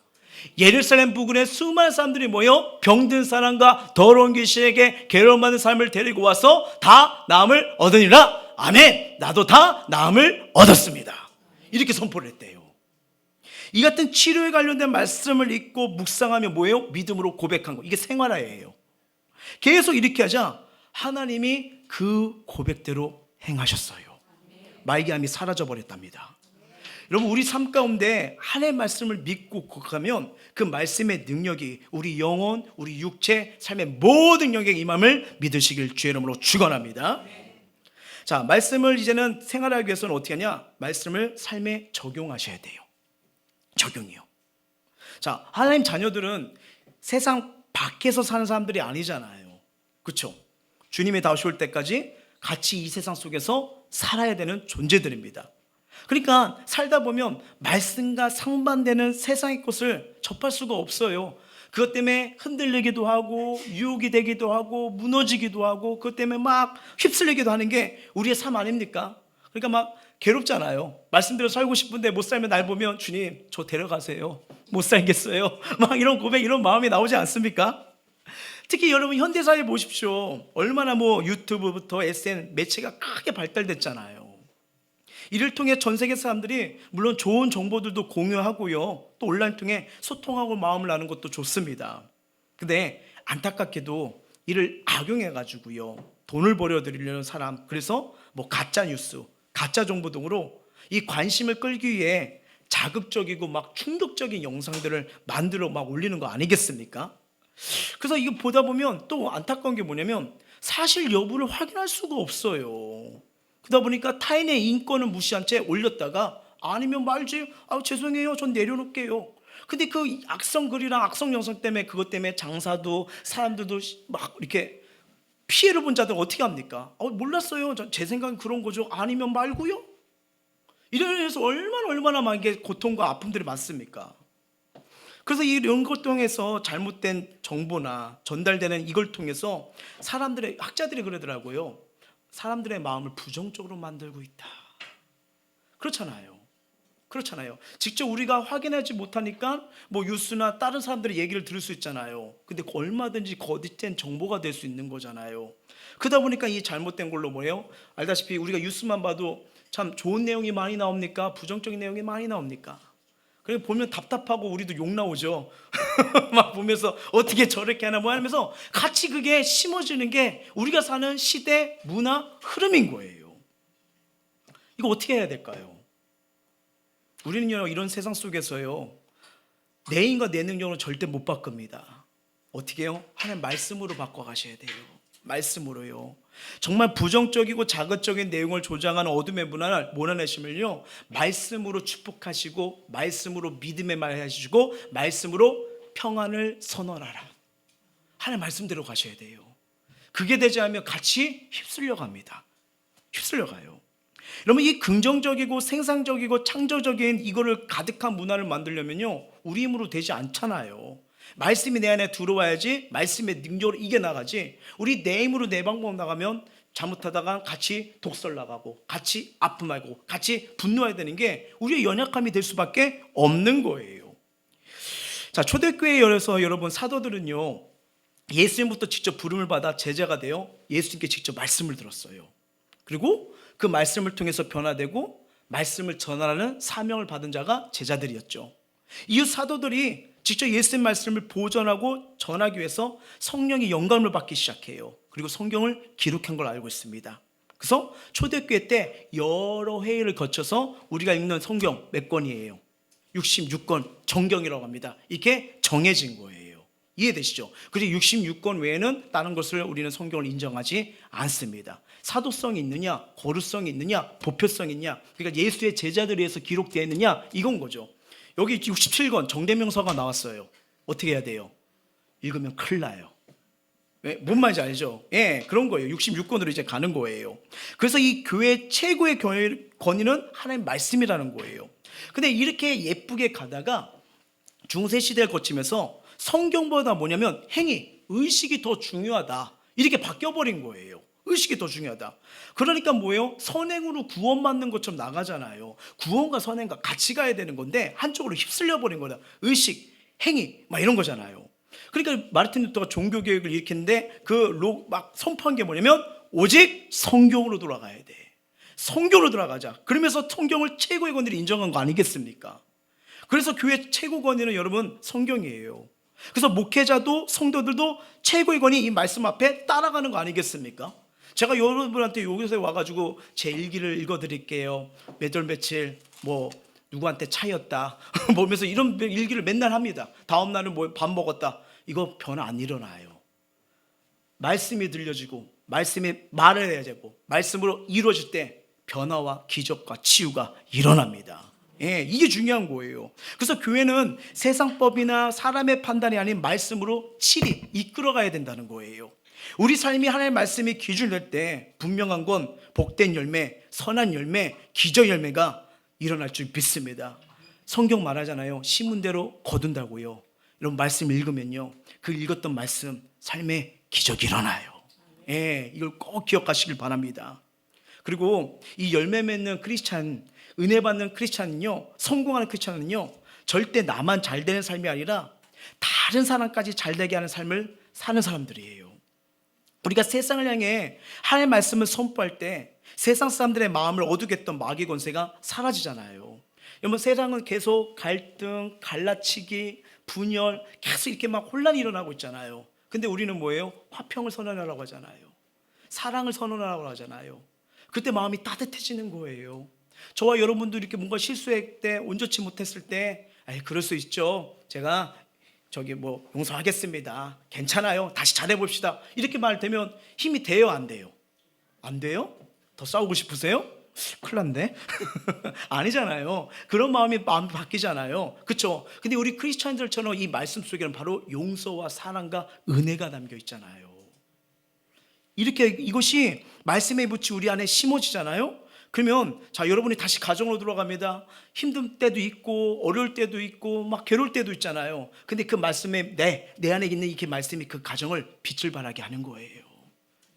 예루살렘 부근에 수많은 사람들이 모여 병든 사람과 더러운 귀신에게 괴로움받는 사람을 데리고 와서 다 나음을 얻으니라. 아멘. 나도 다 나음을 얻었습니다. 이렇게 선포를 했대요. 이 같은 치료에 관련된 말씀을 읽고 묵상하면 뭐예요? 믿음으로 고백한 거. 이게 생활화예요. 계속 이렇게 하자 하나님이 그 고백대로 행하셨어요. 말기암이 사라져 버렸답니다. 여러분, 우리 삶 가운데 하나님의 말씀을 믿고 고백하면 그 말씀의 능력이 우리 영혼, 우리 육체, 삶의 모든 영역에 임함을 믿으시길 주의 이름으로 축원합니다. 자, 말씀을 이제는 생활하기 위해서는 어떻게 하냐? 말씀을 삶에 적용하셔야 돼요. 적용이요. 자, 하나님 자녀들은 세상 밖에서 사는 사람들이 아니잖아요. 그렇죠? 주님이 다시 올 때까지 같이 이 세상 속에서 살아야 되는 존재들입니다. 그러니까 살다 보면 말씀과 상반되는 세상의 것을 접할 수가 없어요. 그것 때문에 흔들리기도 하고 유혹이 되기도 하고 무너지기도 하고 그것 때문에 막 휩쓸리기도 하는 게 우리의 삶 아닙니까? 그러니까 막 괴롭잖아요. 말씀대로 살고 싶은데 못 살면 날 보면 주님 저 데려가세요. 못 살겠어요. 막 이런 고백, 이런 마음이 나오지 않습니까? 특히 여러분 현대사회 보십시오. 얼마나 유튜브부터 SN 매체가 크게 발달됐잖아요. 이를 통해 전 세계 사람들이 물론 좋은 정보들도 공유하고요, 또 온라인 통해 소통하고 마음을 나누는 것도 좋습니다. 근데 안타깝게도 이를 악용해 가지고요 돈을 벌어들이려는 사람, 그래서 가짜 뉴스, 가짜 정보 등으로 이 관심을 끌기 위해 자극적이고 막 충격적인 영상들을 만들어 막 올리는 거 아니겠습니까? 그래서 이거 보다 보면 또 안타까운 게 뭐냐면 사실 여부를 확인할 수가 없어요. 그러다 보니까 타인의 인권을 무시한 채 올렸다가 아니면 말지, 죄송해요, 전 내려놓을게요. 근데 그 악성 글이랑 악성 영상 때문에, 그것 때문에 장사도 사람들도 막 이렇게 피해를 본 자들 어떻게 합니까? 몰랐어요, 제 생각은 그런 거죠. 아니면 말고요. 이래서 얼마나 막 이게 고통과 아픔들이 많습니까? 그래서 이런 것 통해서 잘못된 정보나 전달되는 이걸 통해서 학자들이 그러더라고요. 사람들의 마음을 부정적으로 만들고 있다. 그렇잖아요. 직접 우리가 확인하지 못하니까 뉴스나 다른 사람들의 얘기를 들을 수 있잖아요. 근데 얼마든지 거짓된 정보가 될 수 있는 거잖아요. 그러다 보니까 이 잘못된 걸로 뭐예요? 알다시피 우리가 뉴스만 봐도 참 좋은 내용이 많이 나옵니까? 부정적인 내용이 많이 나옵니까? 그래 보면 답답하고 우리도 욕 나오죠. 막 보면서 어떻게 저렇게 하나 하면서 같이 그게 심어지는 게 우리가 사는 시대, 문화, 흐름인 거예요. 이거 어떻게 해야 될까요? 우리는요, 이런 세상 속에서요, 내 힘과 내 능력으로 절대 못 바꿉니다. 어떻게 해요? 하나님 말씀으로 바꿔가셔야 돼요. 말씀으로요. 정말 부정적이고 자극적인 내용을 조장하는 어둠의 문화를 몰아내시면요, 말씀으로 축복하시고 말씀으로 믿음의 말 하시고 말씀으로 평안을 선언하라. 하나님 말씀대로 가셔야 돼요. 그게 되지 않으면 같이 휩쓸려 갑니다. 휩쓸려 가요. 여러분, 이 긍정적이고 생산적이고 창조적인 이거를 가득한 문화를 만들려면요, 우리 힘으로 되지 않잖아요. 말씀이 내 안에 들어와야지 말씀의 능력으로 이겨나가지, 우리 내 힘으로 내 방법 나가면 잘못하다가 같이 독설 나가고 같이 아픔하고 같이 분노해야 되는 게 우리의 연약함이 될 수밖에 없는 거예요. 자, 초대교회에 열어서 여러분 사도들은요, 예수님부터 직접 부름을 받아 제자가 되어 예수님께 직접 말씀을 들었어요. 그리고 그 말씀을 통해서 변화되고 말씀을 전하라는 사명을 받은 자가 제자들이었죠. 이후 사도들이 직접 예수님 말씀을 보존하고 전하기 위해서 성령의 영감을 받기 시작해요. 그리고 성경을 기록한 걸 알고 있습니다. 그래서 초대교회 때 여러 회의를 거쳐서 우리가 읽는 성경 몇 권이에요? 66권 정경이라고 합니다. 이게 정해진 거예요. 이해되시죠? 그리고 66권 외에는 다른 것을 우리는 성경을 인정하지 않습니다. 사도성이 있느냐, 거룩성이 있느냐, 보편성이 있느냐, 그러니까 예수의 제자들에 의해서 기록되어 있느냐, 이건 거죠. 여기 67권 정대명서가 나왔어요. 어떻게 해야 돼요? 읽으면 큰일 나요. 왜? 뭔 말인지 알죠? 그런 거예요. 66권으로 이제 가는 거예요. 그래서 이 교회 최고의 권위는 하나님의 말씀이라는 거예요. 근데 이렇게 예쁘게 가다가 중세 시대를 거치면서 성경보다 뭐냐면 행위, 의식이 더 중요하다, 이렇게 바뀌어버린 거예요. 의식이 더 중요하다. 그러니까 뭐예요? 선행으로 구원받는 것처럼 나가잖아요. 구원과 선행과 같이 가야 되는 건데 한쪽으로 휩쓸려 버린 거다. 의식, 행위 막 이런 거잖아요. 그러니까 마르틴 루터가 종교개혁을 일으켰는데 막 선포한 게 뭐냐면 오직 성경으로 돌아가야 돼. 성경으로 돌아가자. 그러면서 성경을 최고의 권위로 인정한 거 아니겠습니까? 그래서 교회 최고 권위는 여러분 성경이에요. 그래서 목회자도 성도들도 최고의 권위 이 말씀 앞에 따라가는 거 아니겠습니까? 제가 여러분한테 요새 와가지고 제 일기를 읽어드릴게요. 몇 월 며칠 뭐 누구한테 차였다 보면서 이런 일기를 맨날 합니다. 다음 날은 뭐 밥 먹었다. 이거 변화 안 일어나요. 말씀이 들려지고 말씀이 말을 해야 되고 말씀으로 이루어질 때 변화와 기적과 치유가 일어납니다. 예, 이게 중요한 거예요. 그래서 교회는 세상법이나 사람의 판단이 아닌 말씀으로 칠이 이끌어가야 된다는 거예요. 우리 삶이 하나님의 말씀이 기준이 될 때 분명한 건 복된 열매, 선한 열매, 기적 열매가 일어날 줄 믿습니다. 성경 말하잖아요. 심은대로 거둔다고요. 이런 말씀 읽으면요, 그 읽었던 말씀 삶에 기적이 일어나요. 예, 이걸 꼭 기억하시길 바랍니다. 그리고 이 열매 맺는 크리스찬, 은혜 받는 크리스찬은요, 성공하는 크리스찬은요, 절대 나만 잘 되는 삶이 아니라 다른 사람까지 잘 되게 하는 삶을 사는 사람들이에요. 우리가 세상을 향해 하나님의 말씀을 선포할 때 세상 사람들의 마음을 어두게 했던 마귀 권세가 사라지잖아요. 여러분, 세상은 계속 갈등, 갈라치기, 분열, 계속 이렇게 막 혼란이 일어나고 있잖아요. 근데 우리는 뭐예요? 화평을 선언하라고 하잖아요. 사랑을 선언하라고 하잖아요. 그때 마음이 따뜻해지는 거예요. 저와 여러분도 이렇게 뭔가 실수할 때, 온전치 못했을 때, 그럴 수 있죠. 제가 용서하겠습니다. 괜찮아요. 다시 잘해봅시다. 이렇게 말되면 힘이 돼요, 안 돼요? 안 돼요? 더 싸우고 싶으세요? 큰일 났네. 아니잖아요. 그런 마음이 바뀌잖아요. 그렇죠? 근데 우리 크리스찬들처럼 이 말씀 속에는 바로 용서와 사랑과 은혜가 담겨 있잖아요. 이렇게 이것이 말씀의 붓이 우리 안에 심어지잖아요. 그러면 자, 여러분이 다시 가정으로 돌아갑니다. 힘든 때도 있고 어려울 때도 있고 막 괴로울 때도 있잖아요. 근데 그 말씀에 내 안에 있는 이 말씀이 그 가정을 빛을 발하게 하는 거예요.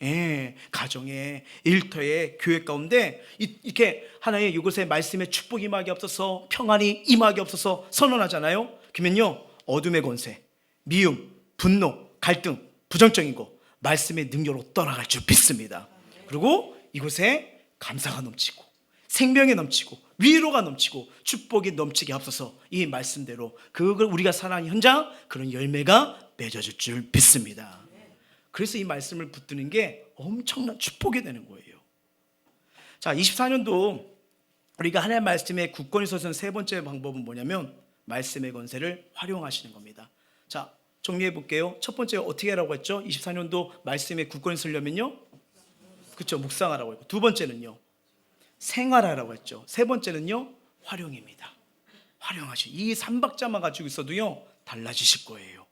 예, 가정에, 일터에, 교회 가운데 이렇게 하나의 이곳에 말씀의 축복이 임하게 없어서, 평안이 임하게 없어서 선언하잖아요. 그러면요, 어둠의 권세, 미움, 분노, 갈등, 부정적인 거 말씀의 능력으로 떠나갈 줄 믿습니다. 그리고 이곳에 감사가 넘치고 생명이 넘치고 위로가 넘치고 축복이 넘치게 앞서서 이 말씀대로 그걸 우리가 살아가는 현장, 그런 열매가 맺어질 줄 믿습니다. 그래서 이 말씀을 붙드는 게 엄청난 축복이 되는 거예요. 자, 24년도 우리가 하나님의 말씀에 굳건히 서서는 세 번째 방법은 뭐냐면 말씀의 권세를 활용하시는 겁니다. 자, 정리해 볼게요. 첫 번째 어떻게 하라고 했죠? 24년도 말씀에 굳건히 서려면요, 그렇죠, 묵상하라고 했고, 두 번째는요, 생활하라고 했죠. 세 번째는요, 활용입니다. 활용하시. 이 3박자만 가지고 있어도요 달라지실 거예요.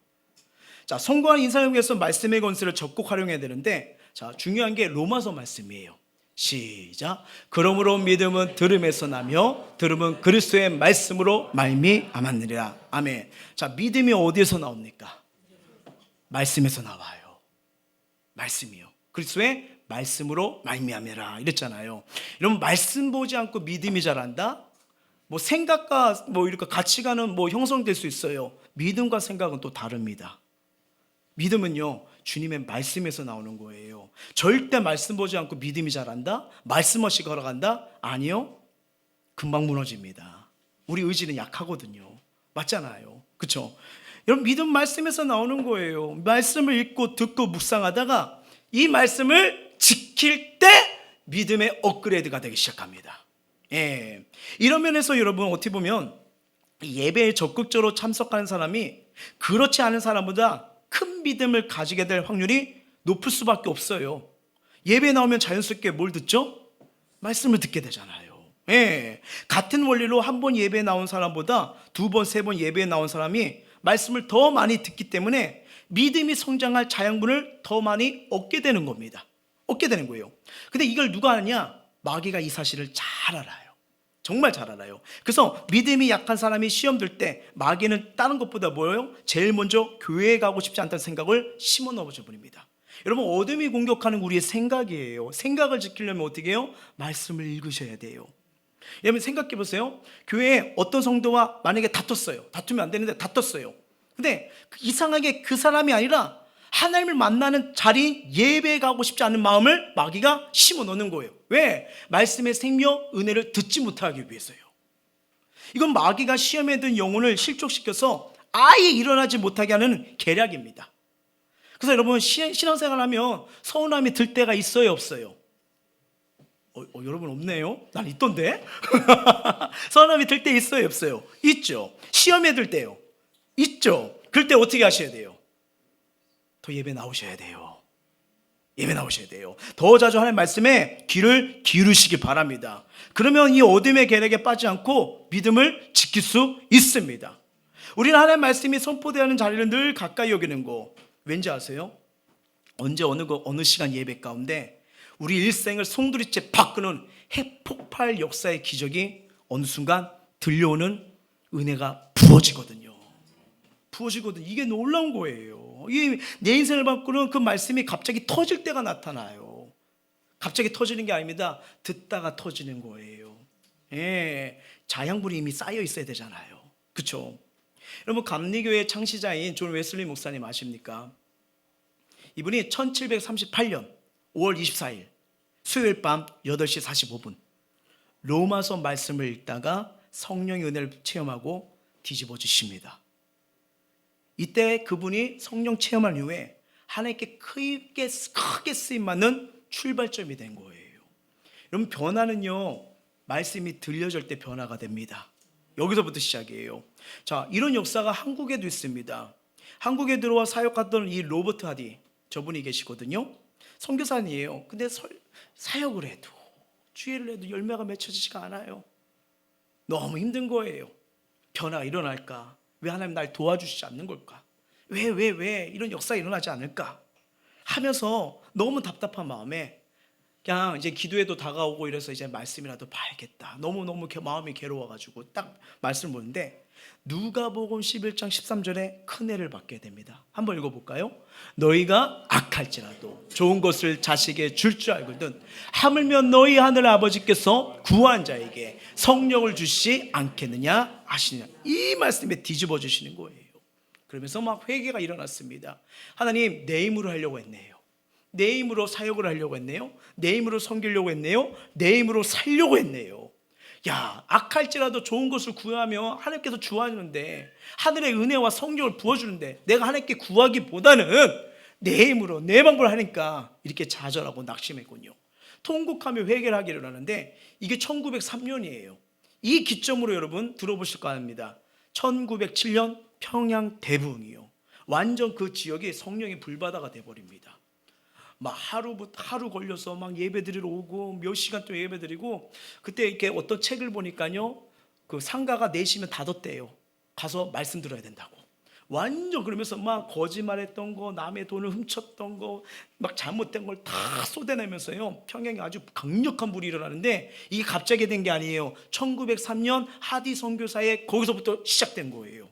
자, 성공한 인생을 위해서 말씀의 권세를 적극 활용해야 되는데, 자, 중요한 게 로마서 말씀이에요. 시작. 그러므로 믿음은 들음에서 나며 들음은 그리스도의 말씀으로 말미암았느니라. 아멘. 자, 믿음이 어디에서 나옵니까? 말씀에서 나와요. 말씀이요. 그리스도의 말씀으로 말미암으라 이랬잖아요. 여러분, 말씀 보지 않고 믿음이 자란다? 뭐 생각과 뭐 이렇게 가치관은 뭐 형성될 수 있어요. 믿음과 생각은 또 다릅니다. 믿음은요, 주님의 말씀에서 나오는 거예요. 절대 말씀 보지 않고 믿음이 자란다? 말씀 없이 걸어간다? 아니요, 금방 무너집니다. 우리 의지는 약하거든요. 맞잖아요. 그렇죠? 여러분, 믿음 말씀에서 나오는 거예요. 말씀을 읽고 듣고 묵상하다가 이 말씀을 지킬 때 믿음의 업그레이드가 되기 시작합니다. 예. 이런 면에서 여러분, 어떻게 보면 예배에 적극적으로 참석하는 사람이 그렇지 않은 사람보다 큰 믿음을 가지게 될 확률이 높을 수밖에 없어요. 예배에 나오면 자연스럽게 뭘 듣죠? 말씀을 듣게 되잖아요. 예. 같은 원리로 한 번 예배에 나온 사람보다 두 번, 세 번 예배에 나온 사람이 말씀을 더 많이 듣기 때문에 믿음이 성장할 자양분을 더 많이 얻게 되는 겁니다. 얻게 되는 거예요. 근데 이걸 누가 아느냐? 마귀가 이 사실을 잘 알아요. 정말 잘 알아요. 그래서 믿음이 약한 사람이 시험 들 때 마귀는 다른 것보다 뭐예요? 제일 먼저 교회에 가고 싶지 않다는 생각을 심어 넣어줘 버립니다. 여러분, 어둠이 공격하는 우리의 생각이에요. 생각을 지키려면 어떻게 해요? 말씀을 읽으셔야 돼요. 여러분 생각해 보세요. 교회에 어떤 성도와 만약에 다퉜어요. 다투면 안 되는데 다퉜어요. 근데 이상하게 그 사람이 아니라 하나님을 만나는 자리, 예배에 가고 싶지 않은 마음을 마귀가 심어 넣는 거예요. 왜? 말씀의 생명, 은혜를 듣지 못하기 위해서요. 이건 마귀가 시험에 든 영혼을 실족시켜서 아예 일어나지 못하게 하는 계략입니다. 그래서 여러분, 신앙생활하면 서운함이 들 때가 있어요, 없어요? 여러분 없네요? 난 있던데. 서운함이 들 때 있어요, 없어요? 있죠. 시험에 들 때요, 있죠. 그럴 때 어떻게 하셔야 돼요? 더 예배 나오셔야 돼요. 예배 나오셔야 돼요. 더 자주 하나님 말씀에 귀를 기울이시기 바랍니다. 그러면 이 어둠의 계략에 빠지지 않고 믿음을 지킬 수 있습니다. 우리는 하나님 말씀이 선포되는 자리를 늘 가까이 여기는 거 왠지 아세요? 언제 어느 시간 예배 가운데 우리 일생을 송두리째 바꾸는 핵폭발 역사의 기적이 어느 순간 들려오는 은혜가 부어지거든요. 이게 놀라운 거예요. 이게 내 인생을 바꾸는 그 말씀이 갑자기 터질 때가 나타나요. 갑자기 터지는 게 아닙니다. 듣다가 터지는 거예요. 예, 자양분이 이미 쌓여 있어야 되잖아요. 그렇죠? 여러분, 감리교회 창시자인 존 웨슬리 목사님 아십니까? 이분이 1738년 5월 24일 수요일 밤 8시 45분 로마서 말씀을 읽다가 성령의 은혜를 체험하고 뒤집어지십니다. 이때 그분이 성령 체험한 이후에 하나님께 크게 쓰임받는 출발점이 된 거예요. 여러분, 변화는요, 말씀이 들려질 때 변화가 됩니다. 여기서부터 시작이에요. 자, 이런 역사가 한국에도 있습니다. 한국에 들어와 사역했던 이 로버트 하디, 저분이 계시거든요. 선교사님이에요. 근데 사역을 해도, 주일을 해도 열매가 맺혀지지가 않아요. 너무 힘든 거예요. 변화가 일어날까? 왜 하나님 날 도와주시지 않는 걸까? 왜 이런 역사가 일어나지 않을까? 하면서 너무 답답한 마음에 그냥 이제 기도에도 다가오고 이래서 이제 말씀이라도 봐야겠다. 너무 마음이 괴로워가지고 딱 말씀을 보는데 누가복음 11장 13절에 큰 애를 받게 됩니다. 한번 읽어볼까요? 너희가 악할지라도 좋은 것을 자식에게 줄 줄 알거든 하물며 너희 하늘 아버지께서 구한 자에게 성령을 주시지 않겠느냐 하시느냐. 이 말씀에 뒤집어 주시는 거예요. 그러면서 막 회개가 일어났습니다. 하나님, 내 힘으로 하려고 했네요. 내 힘으로 사역을 하려고 했네요. 내 힘으로 섬기려고 했네요. 내 힘으로 살려고 했네요. 야, 악할지라도 좋은 것을 구하며 하나님께서 주하는데, 하늘의 은혜와 성령을 부어주는데 내가 하나님께 구하기보다는 내 힘으로 내 방법을 하니까 이렇게 좌절하고 낙심했군요. 통곡하며 회개를 하기를 하는데 이게 1903년이에요. 이 기점으로 여러분 들어보실 거 아닙니다. 1907년 평양 대부흥이요. 완전 그 지역이 성령의 불바다가 돼버립니다. 막 하루 걸려서 막 예배드리러 오고 몇 시간 동안 예배드리고, 그때 이렇게 어떤 책을 보니까요, 그 상가가 4시면 닫았대요. 가서 말씀 들어야 된다고. 완전 그러면서 막 거짓말했던 거, 남의 돈을 훔쳤던 거, 막 잘못된 걸 다 쏟아내면서요, 평양에 아주 강력한 불이 일어나는데 이게 갑자기 된 게 아니에요. 1903년 하디 선교사의 거기서부터 시작된 거예요.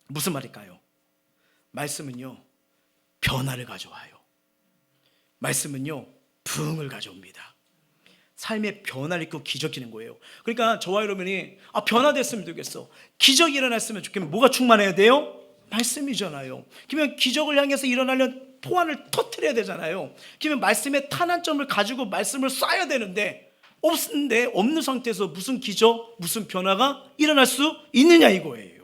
무슨 말일까요? 말씀은요, 변화를 가져와요. 말씀은요, 부흥을 가져옵니다. 삶의 변화를 입고 기적이는 거예요. 그러니까 저와 여러분이 변화됐으면 좋겠어, 기적이 일어났으면 좋겠으면 뭐가 충만해야 돼요? 말씀이잖아요. 그러면 기적을 향해서 일어나려면 포환을 터뜨려야 되잖아요. 그러면 말씀의 탄환점을 가지고 말씀을 쏴야 되는데 없는 상태에서 무슨 기적, 무슨 변화가 일어날 수 있느냐 이거예요.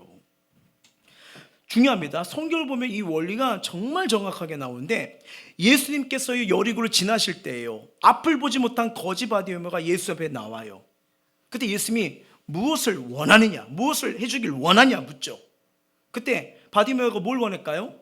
중요합니다. 성경을 보면 이 원리가 정말 정확하게 나오는데, 예수님께서 여리고를 지나실 때예요. 앞을 보지 못한 거지 바디메오가 예수 앞에 나와요. 그때 예수님이 무엇을 원하느냐, 무엇을 해주길 원하냐 묻죠. 그때 바디메오가 뭘 원할까요?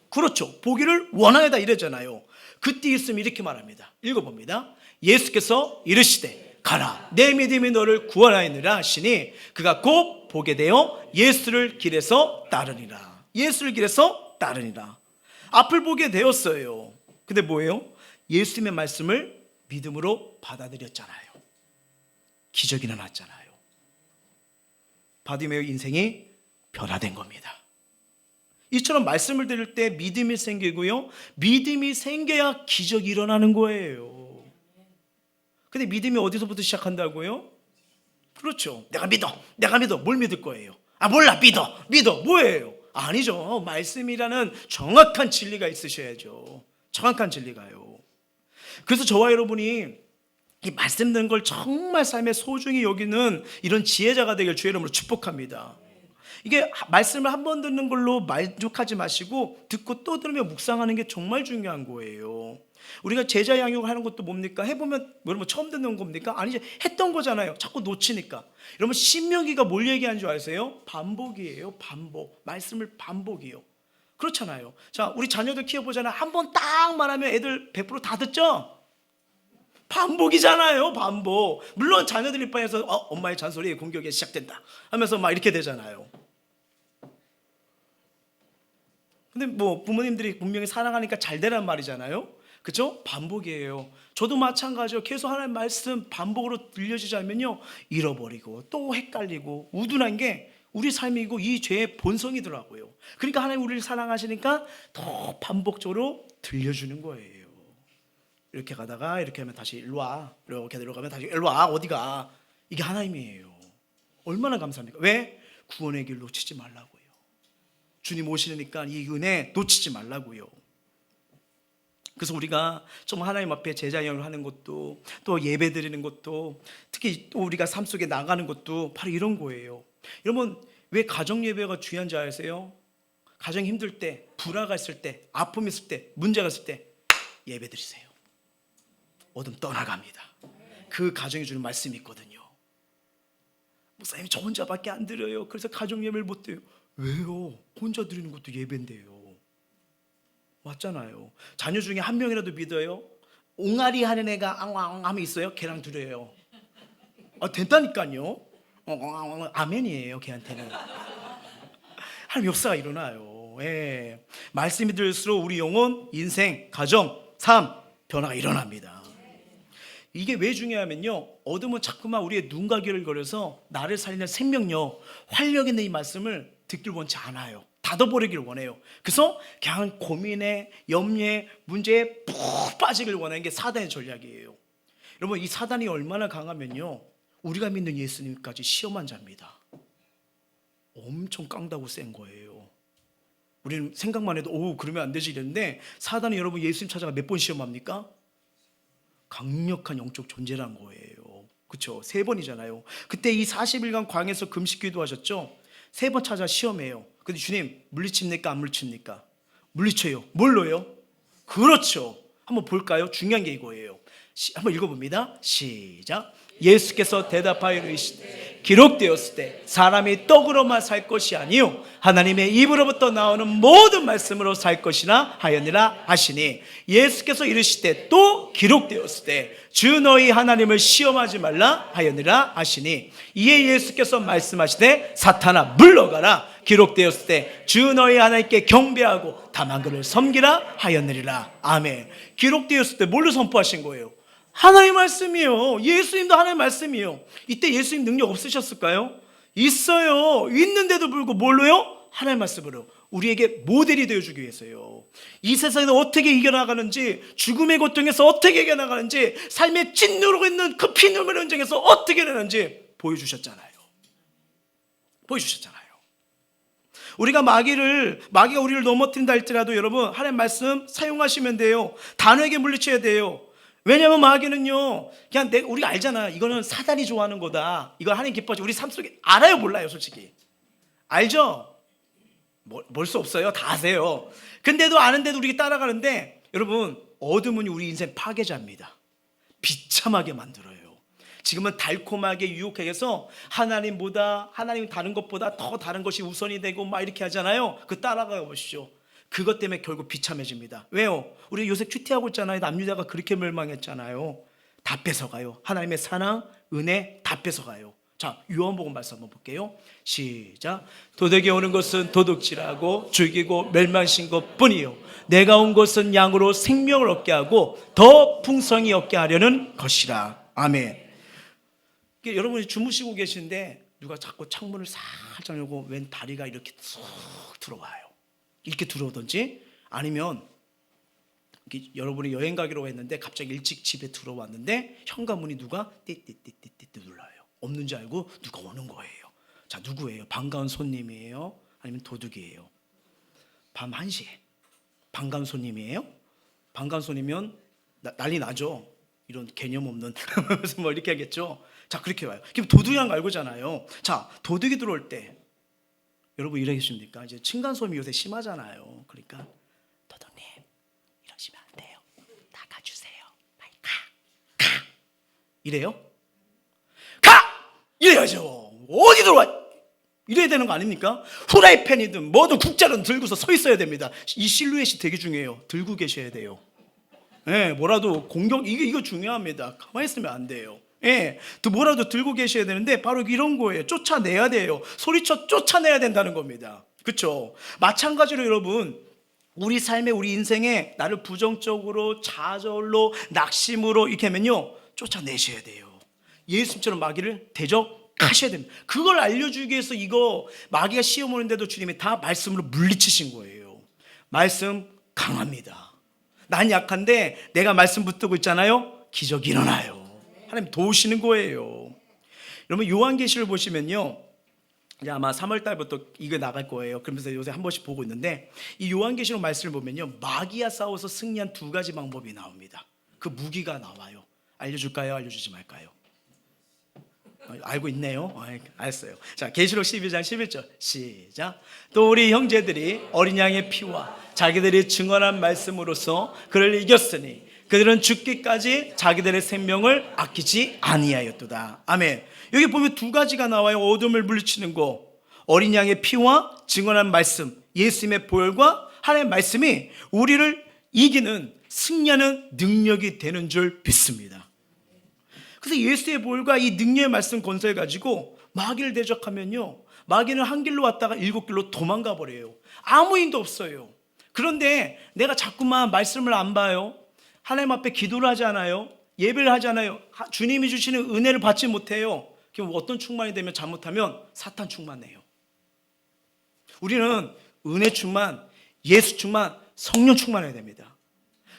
그렇죠, 보기를 원하다 이러잖아요. 그때 예수님이 이렇게 말합니다. 읽어봅니다. 예수께서 이르시되 가라, 내 믿음이 너를 구원하였느라 하시니 그가 곧 보게 되어 예수를 길에서 따르니라. 예수를 길에서 따르니라. 앞을 보게 되었어요. 근데 뭐예요? 예수님의 말씀을 믿음으로 받아들였잖아요. 기적이 일어났잖아요. 바디메오 인생이 변화된 겁니다. 이처럼 말씀을 들을 때 믿음이 생기고요, 믿음이 생겨야 기적이 일어나는 거예요. 근데 믿음이 어디서부터 시작한다고요? 그렇죠. 내가 믿어. 뭘 믿을 거예요? 몰라. 믿어. 뭐예요? 아니죠. 말씀이라는 정확한 진리가 있으셔야죠. 정확한 진리가요. 그래서 저와 여러분이 이 말씀 듣는 걸 정말 삶에 소중히 여기는 이런 지혜자가 되길 주의 이름으로 축복합니다. 이게 말씀을 한 번 듣는 걸로 만족하지 마시고 듣고 또 들으며 묵상하는 게 정말 중요한 거예요. 우리가 제자 양육을 하는 것도 뭡니까? 해보면 여러분 처음 듣는 겁니까? 아니지, 했던 거잖아요. 자꾸 놓치니까. 여러분 신명기가 뭘 얘기하는 줄 아세요? 반복이에요. 반복. 말씀을 반복이요. 그렇잖아요. 자, 우리 자녀들 키워보잖아요. 한 번 딱 말하면 애들 100%다 듣죠? 반복이잖아요. 반복. 물론 자녀들 입장에서 엄마의 잔소리에 공격이 시작된다 하면서 막 이렇게 되잖아요. 근데 뭐 부모님들이 분명히 사랑하니까 잘 되란 말이잖아요. 그죠? 반복이에요. 저도 마찬가지요. 계속 하나님의 말씀 반복으로 들려주지 않으면요, 잃어버리고 또 헷갈리고 우둔한 게 우리 삶이고 이 죄의 본성이더라고요. 그러니까 하나님 우리를 사랑하시니까 더 반복적으로 들려주는 거예요. 이렇게 가다가 이렇게 하면 다시 일로 와, 이렇게 내려가면 다시 일로 와, 어디가. 이게 하나님이에요. 얼마나 감사합니까? 왜? 구원의 길 놓치지 말라고요. 주님 오시니까 이 은혜 놓치지 말라고요. 그래서 우리가 좀 하나님 앞에 제자형을 하는 것도, 또 예배 드리는 것도, 특히 또 우리가 삶 속에 나가는 것도 바로 이런 거예요. 여러분, 왜 가정 예배가 중요한지 아세요? 가정이 힘들 때, 불화가 있을 때, 아픔이 있을 때, 문제가 있을 때 예배 드리세요. 어둠 떠나갑니다. 그 가정이 주는 말씀이 있거든요. 목사님 저 혼자밖에 안 드려요. 그래서 가정 예배를 못 드려요. 왜요? 혼자 드리는 것도 예배인데요. 맞잖아요. 자녀 중에 한 명이라도 믿어요? 옹알이 하는 애가 앙앙 하면 있어요? 걔랑 드려요. 된다니까요. 아멘이에요. 걔한테는. 하나님 역사가 일어나요. 예. 말씀이 들을수록 우리 영혼, 인생, 가정, 삶 변화가 일어납니다. 이게 왜 중요하면요, 어둠은 자꾸만 우리의 눈과 귀를 거려서 나를 살리는 생명력, 활력 있는 이 말씀을 듣길 원치 않아요. 닫아버리길 원해요. 그래서 그냥 고민에, 염려에, 문제에 푹 빠지길 원하는 게 사단의 전략이에요. 여러분, 이 사단이 얼마나 강하면요, 우리가 믿는 예수님까지 시험한 자입니다. 엄청 깡다고 센 거예요. 우리는 생각만 해도 그러면 안 되지 이랬는데, 사단이 여러분 예수님 찾아가 몇 번 시험합니까? 강력한 영적 존재란 거예요. 그렇죠? 3번이잖아요. 그때 이 40일간 광야에서 금식 기도하셨죠? 3번 찾아 시험해요. 근데 주님 물리칩니까 안 물리칩니까? 물리쳐요. 뭘로요? 그렇죠. 한번 볼까요? 중요한 게 이거예요. 한번 읽어봅니다. 시작. 예수께서 대답하여 이르시되 기록되었을 때 사람이 떡으로만 살 것이 아니요 하나님의 입으로부터 나오는 모든 말씀으로 살 것이나 하였느라 하시니, 예수께서 이르시되 또 기록되었을 때 주 너희 하나님을 시험하지 말라 하였느라 하시니, 이에 예수께서 말씀하시되 사탄아 물러가라, 기록되었을 때 주 너희 하나님께 경배하고 다만 그를 섬기라 하였느니라. 아멘. 기록되었을 때 뭘로 선포하신 거예요? 하나님의 말씀이요. 예수님도 하나님의 말씀이요. 이때 예수님 능력 없으셨을까요? 있어요. 있는데도 불구하고 뭘로요? 하나님의 말씀으로 우리에게 모델이 되어주기 위해서요. 이 세상에서 어떻게 이겨나가는지, 죽음의 고통에서 어떻게 이겨나가는지, 삶에 찐누르고 있는 그 피눈물 현장에서 어떻게 되는지 보여주셨잖아요. 보여주셨잖아요. 우리가 마귀가 우리를 넘어뜨린다 할지라도 여러분, 하나님의 말씀 사용하시면 돼요. 단호하게 물리쳐야 돼요. 왜냐하면 마귀는요, 그냥 우리가 알잖아. 이거는 사단이 좋아하는 거다. 이걸 하나님 기뻐하지. 우리 삶 속에 알아요, 몰라요, 솔직히? 알죠? 뭘 수 없어요. 다 아세요. 근데도 아는데도 우리가 따라가는데, 여러분, 어둠은 우리 인생 파괴자입니다. 비참하게 만들어요. 지금은 달콤하게 유혹하게 해서 하나님보다, 하나님 다른 것보다 더 다른 것이 우선이 되고 막 이렇게 하잖아요. 그 따라가 보시죠. 그것 때문에 결국 비참해집니다. 왜요? 우리 요새 큐티하고 있잖아요. 남유다가 그렇게 멸망했잖아요. 다 뺏어가요. 하나님의 사랑, 은혜 다 뺏어가요. 자, 요한복음 말씀 한번 볼게요. 시작. 도둑이 오는 것은 도둑질하고 죽이고 멸망신 것뿐이요 내가 온 것은 양으로 생명을 얻게 하고 더 풍성히 얻게 하려는 것이라. 아멘. 여러분이 주무시고 계신데 누가 자꾸 창문을 살짝 열고 웬 다리가 이렇게 쑥 들어와요. 이렇게 들어오든지, 아니면 여러분이 여행 가기로 했는데 갑자기 일찍 집에 들어왔는데 현관문이 누가 띠띠띠띠띠 눌러요. 없는 줄 알고 누가 오는 거예요. 자, 누구예요? 반가운 손님이에요? 아니면 도둑이에요? 밤 1시에 반가운 손님이에요? 반가운 손이면 난리 나죠. 이런 개념 없는 그래서 뭐 이렇게 하겠죠. 자, 그렇게 와요. 그럼 도둑이란 거 알고잖아요. 자, 도둑이 들어올 때 여러분 이러겠습니까? 이제 층간소음이 요새 심하잖아요. 그러니까 도둑님 이러시면 안 돼요. 나가주세요. 빨리 가. 이래요? 가! 이래야죠. 어디 들어와? 이래야 되는 거 아닙니까? 후라이팬이든 뭐든 국자든 들고서 서 있어야 됩니다. 이 실루엣이 되게 중요해요. 들고 계셔야 돼요. 예, 뭐라도 공격, 이거 중요합니다. 가만히 있으면 안 돼요. 예, 또 뭐라도 들고 계셔야 되는데 바로 이런 거예요. 쫓아내야 돼요. 소리쳐 쫓아내야 된다는 겁니다. 그렇죠? 마찬가지로 여러분, 우리 삶에, 우리 인생에 나를 부정적으로, 좌절로, 낙심으로 이렇게 하면요, 쫓아내셔야 돼요. 예수님처럼 마귀를 대적하셔야 됩니다. 그걸 알려주기 위해서 이거 마귀가 시험 오는데도 주님이 다 말씀으로 물리치신 거예요. 말씀 강합니다. 난 약한데 내가 말씀 붙들고 있잖아요. 기적이 일어나요. 하나님 도우시는 거예요. 여러분 요한계시를 보시면요, 이제 아마 3월 달부터 이거 나갈 거예요. 그러면서 요새 한 번씩 보고 있는데, 이 요한계시록 말씀을 보면요, 마귀와 싸워서 승리한 2가지 방법이 나옵니다. 그 무기가 나와요. 알려줄까요? 알려주지 말까요? 알고 있네요. 알았어요. 자, 계시록 12장 11절 시작. 또 우리 형제들이 어린 양의 피와 자기들이 증언한 말씀으로써 그를 이겼으니 그들은 죽기까지 자기들의 생명을 아끼지 아니하였도다. 아멘. 여기 보면 2가지가 나와요. 어둠을 물리치는 거, 어린 양의 피와 증언한 말씀, 예수님의 보혈과 하나님의 말씀이 우리를 이기는, 승리하는 능력이 되는 줄 믿습니다. 그래서 예수의 보혈과 이 능력의 말씀 권세를 가지고 마귀를 대적하면요, 마귀는 한 길로 왔다가 7길로 도망가 버려요. 아무 힘도 없어요. 그런데 내가 자꾸만 말씀을 안 봐요. 하나님 앞에 기도를 하지 않아요. 예배를 하지 않아요. 주님이 주시는 은혜를 받지 못해요. 그럼 어떤 충만이 되면, 잘못하면 사탄 충만해요. 우리는 은혜 충만, 예수 충만, 성령 충만해야 됩니다.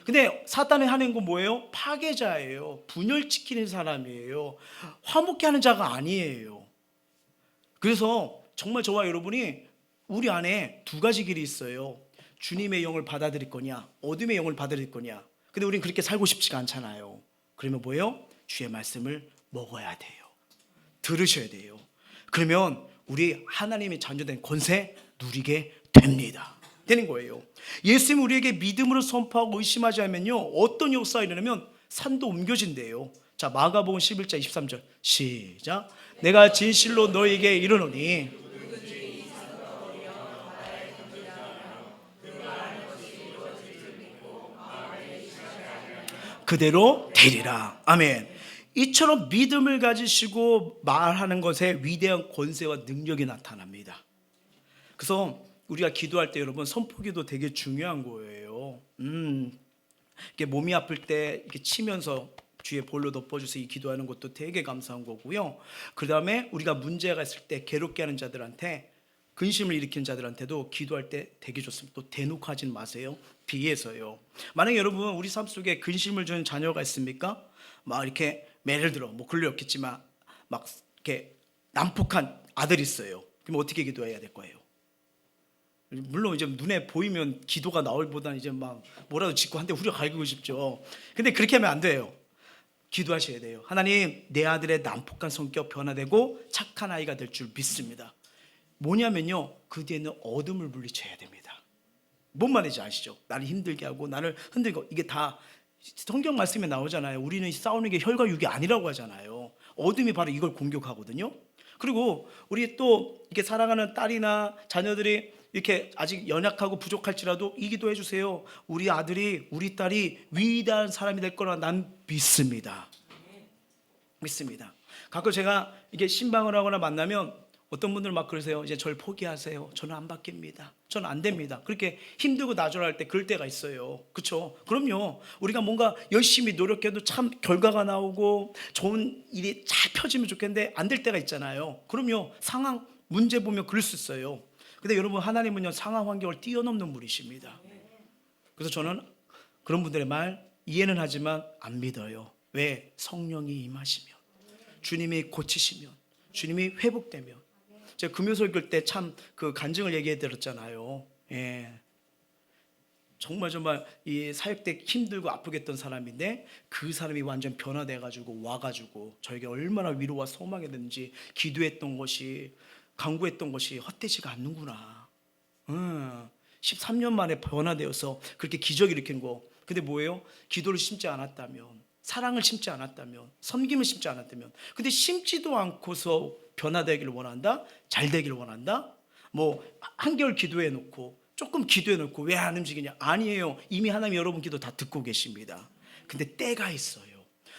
근데 사탄이 하는 건 뭐예요? 파괴자예요. 분열시키는 사람이에요. 화목케 하는 자가 아니에요. 그래서 정말 저와 여러분이 우리 안에 2가지 길이 있어요. 주님의 영을 받아들일 거냐, 어둠의 영을 받아들일 거냐. 근데 우린 그렇게 살고 싶지가 않잖아요. 그러면 뭐예요? 주의 말씀을 먹어야 돼요. 들으셔야 돼요. 그러면 우리 하나님의 자녀된 권세 누리게 됩니다. 되는 거예요. 예수님 우리에게 믿음으로 선포하고 의심하지 않으면요, 어떤 역사가 일어나면 산도 옮겨진대요. 자, 마가복음 11장 23절 시작. 내가 진실로 너에게 이르노니 그대로 되리라. 아멘. 이처럼 믿음을 가지시고 말하는 것에 위대한 권세와 능력이 나타납니다. 그래서 우리가 기도할 때 여러분, 선포기도 되게 중요한 거예요. 이렇게 몸이 아플 때 이렇게 치면서 주의 볼로 덮어주세요, 이 기도하는 것도 되게 감사한 거고요. 그 다음에 우리가 문제가 있을 때 괴롭게 하는 자들한테, 근심을 일으키는 자들한테도 기도할 때 되게 좋습니다. 또 대놓고 하진 마세요. 비해서요. 만약에 여러분 우리 삶 속에 근심을 주는 자녀가 있습니까? 막 이렇게 예를 들어 뭐 그럴 리 없겠지만 막 이렇게 난폭한 아들이 있어요. 그럼 어떻게 기도해야 될 거예요? 물론 이제 눈에 보이면 기도가 나올 보다는 이제 막 뭐라도 짓고 한 대 후려 갈기고 싶죠. 근데 그렇게 하면 안 돼요. 기도하셔야 돼요. 하나님, 내 아들의 난폭한 성격 변화되고 착한 아이가 될 줄 믿습니다. 뭐냐면요, 그 뒤에는 어둠을 물리쳐야 됩니다. 뭔 말인지 아시죠? 나를 힘들게 하고 나를 흔들고, 이게 다 성경 말씀에 나오잖아요. 우리는 싸우는 게 혈과 육이 아니라고 하잖아요. 어둠이 바로 이걸 공격하거든요. 그리고 우리 또 이렇게 사랑하는 딸이나 자녀들이 이렇게 아직 연약하고 부족할지라도 이 기도해 주세요. 우리 아들이, 우리 딸이 위대한 사람이 될 거라 난 믿습니다. 믿습니다. 가끔 제가 이게 신방을 하거나 만나면 어떤 분들 막 그러세요. 이제 저를 포기하세요. 저는 안 바뀝니다. 저는 안 됩니다. 그렇게 힘들고 나절할 때 그럴 때가 있어요. 그렇죠? 그럼요. 우리가 뭔가 열심히 노력해도 참 결과가 나오고 좋은 일이 잘 펴지면 좋겠는데 안 될 때가 있잖아요. 그럼요. 상황, 문제 보면 그럴 수 있어요. 근데 여러분, 하나님은요 상황 환경을 뛰어넘는 분이십니다. 그래서 저는 그런 분들의 말 이해는 하지만 안 믿어요. 왜? 성령이 임하시면, 주님이 고치시면, 주님이 회복되면. 제가 금요소 읽을 때 참 그 간증을 얘기해 드렸잖아요. 예. 정말 이 사역 때 힘들고 아프게 했던 사람인데 그 사람이 완전 변화돼 가지고 와가지고 저에게 얼마나 위로와 소망이 됐는지, 기도했던 것이, 간구했던 것이 헛되지가 않는구나. 13년 만에 변화되어서 그렇게 기적을 일으킨 거. 근데 뭐예요? 기도를 심지 않았다면, 사랑을 심지 않았다면, 섬김을 심지 않았다면. 근데 심지도 않고서 변화되기를 원한다? 잘 되기를 원한다? 뭐 한겨울 기도해 놓고 조금 기도해 놓고 왜 안 움직이냐? 아니에요. 이미 하나님 여러분 기도 다 듣고 계십니다. 근데 때가 있어요.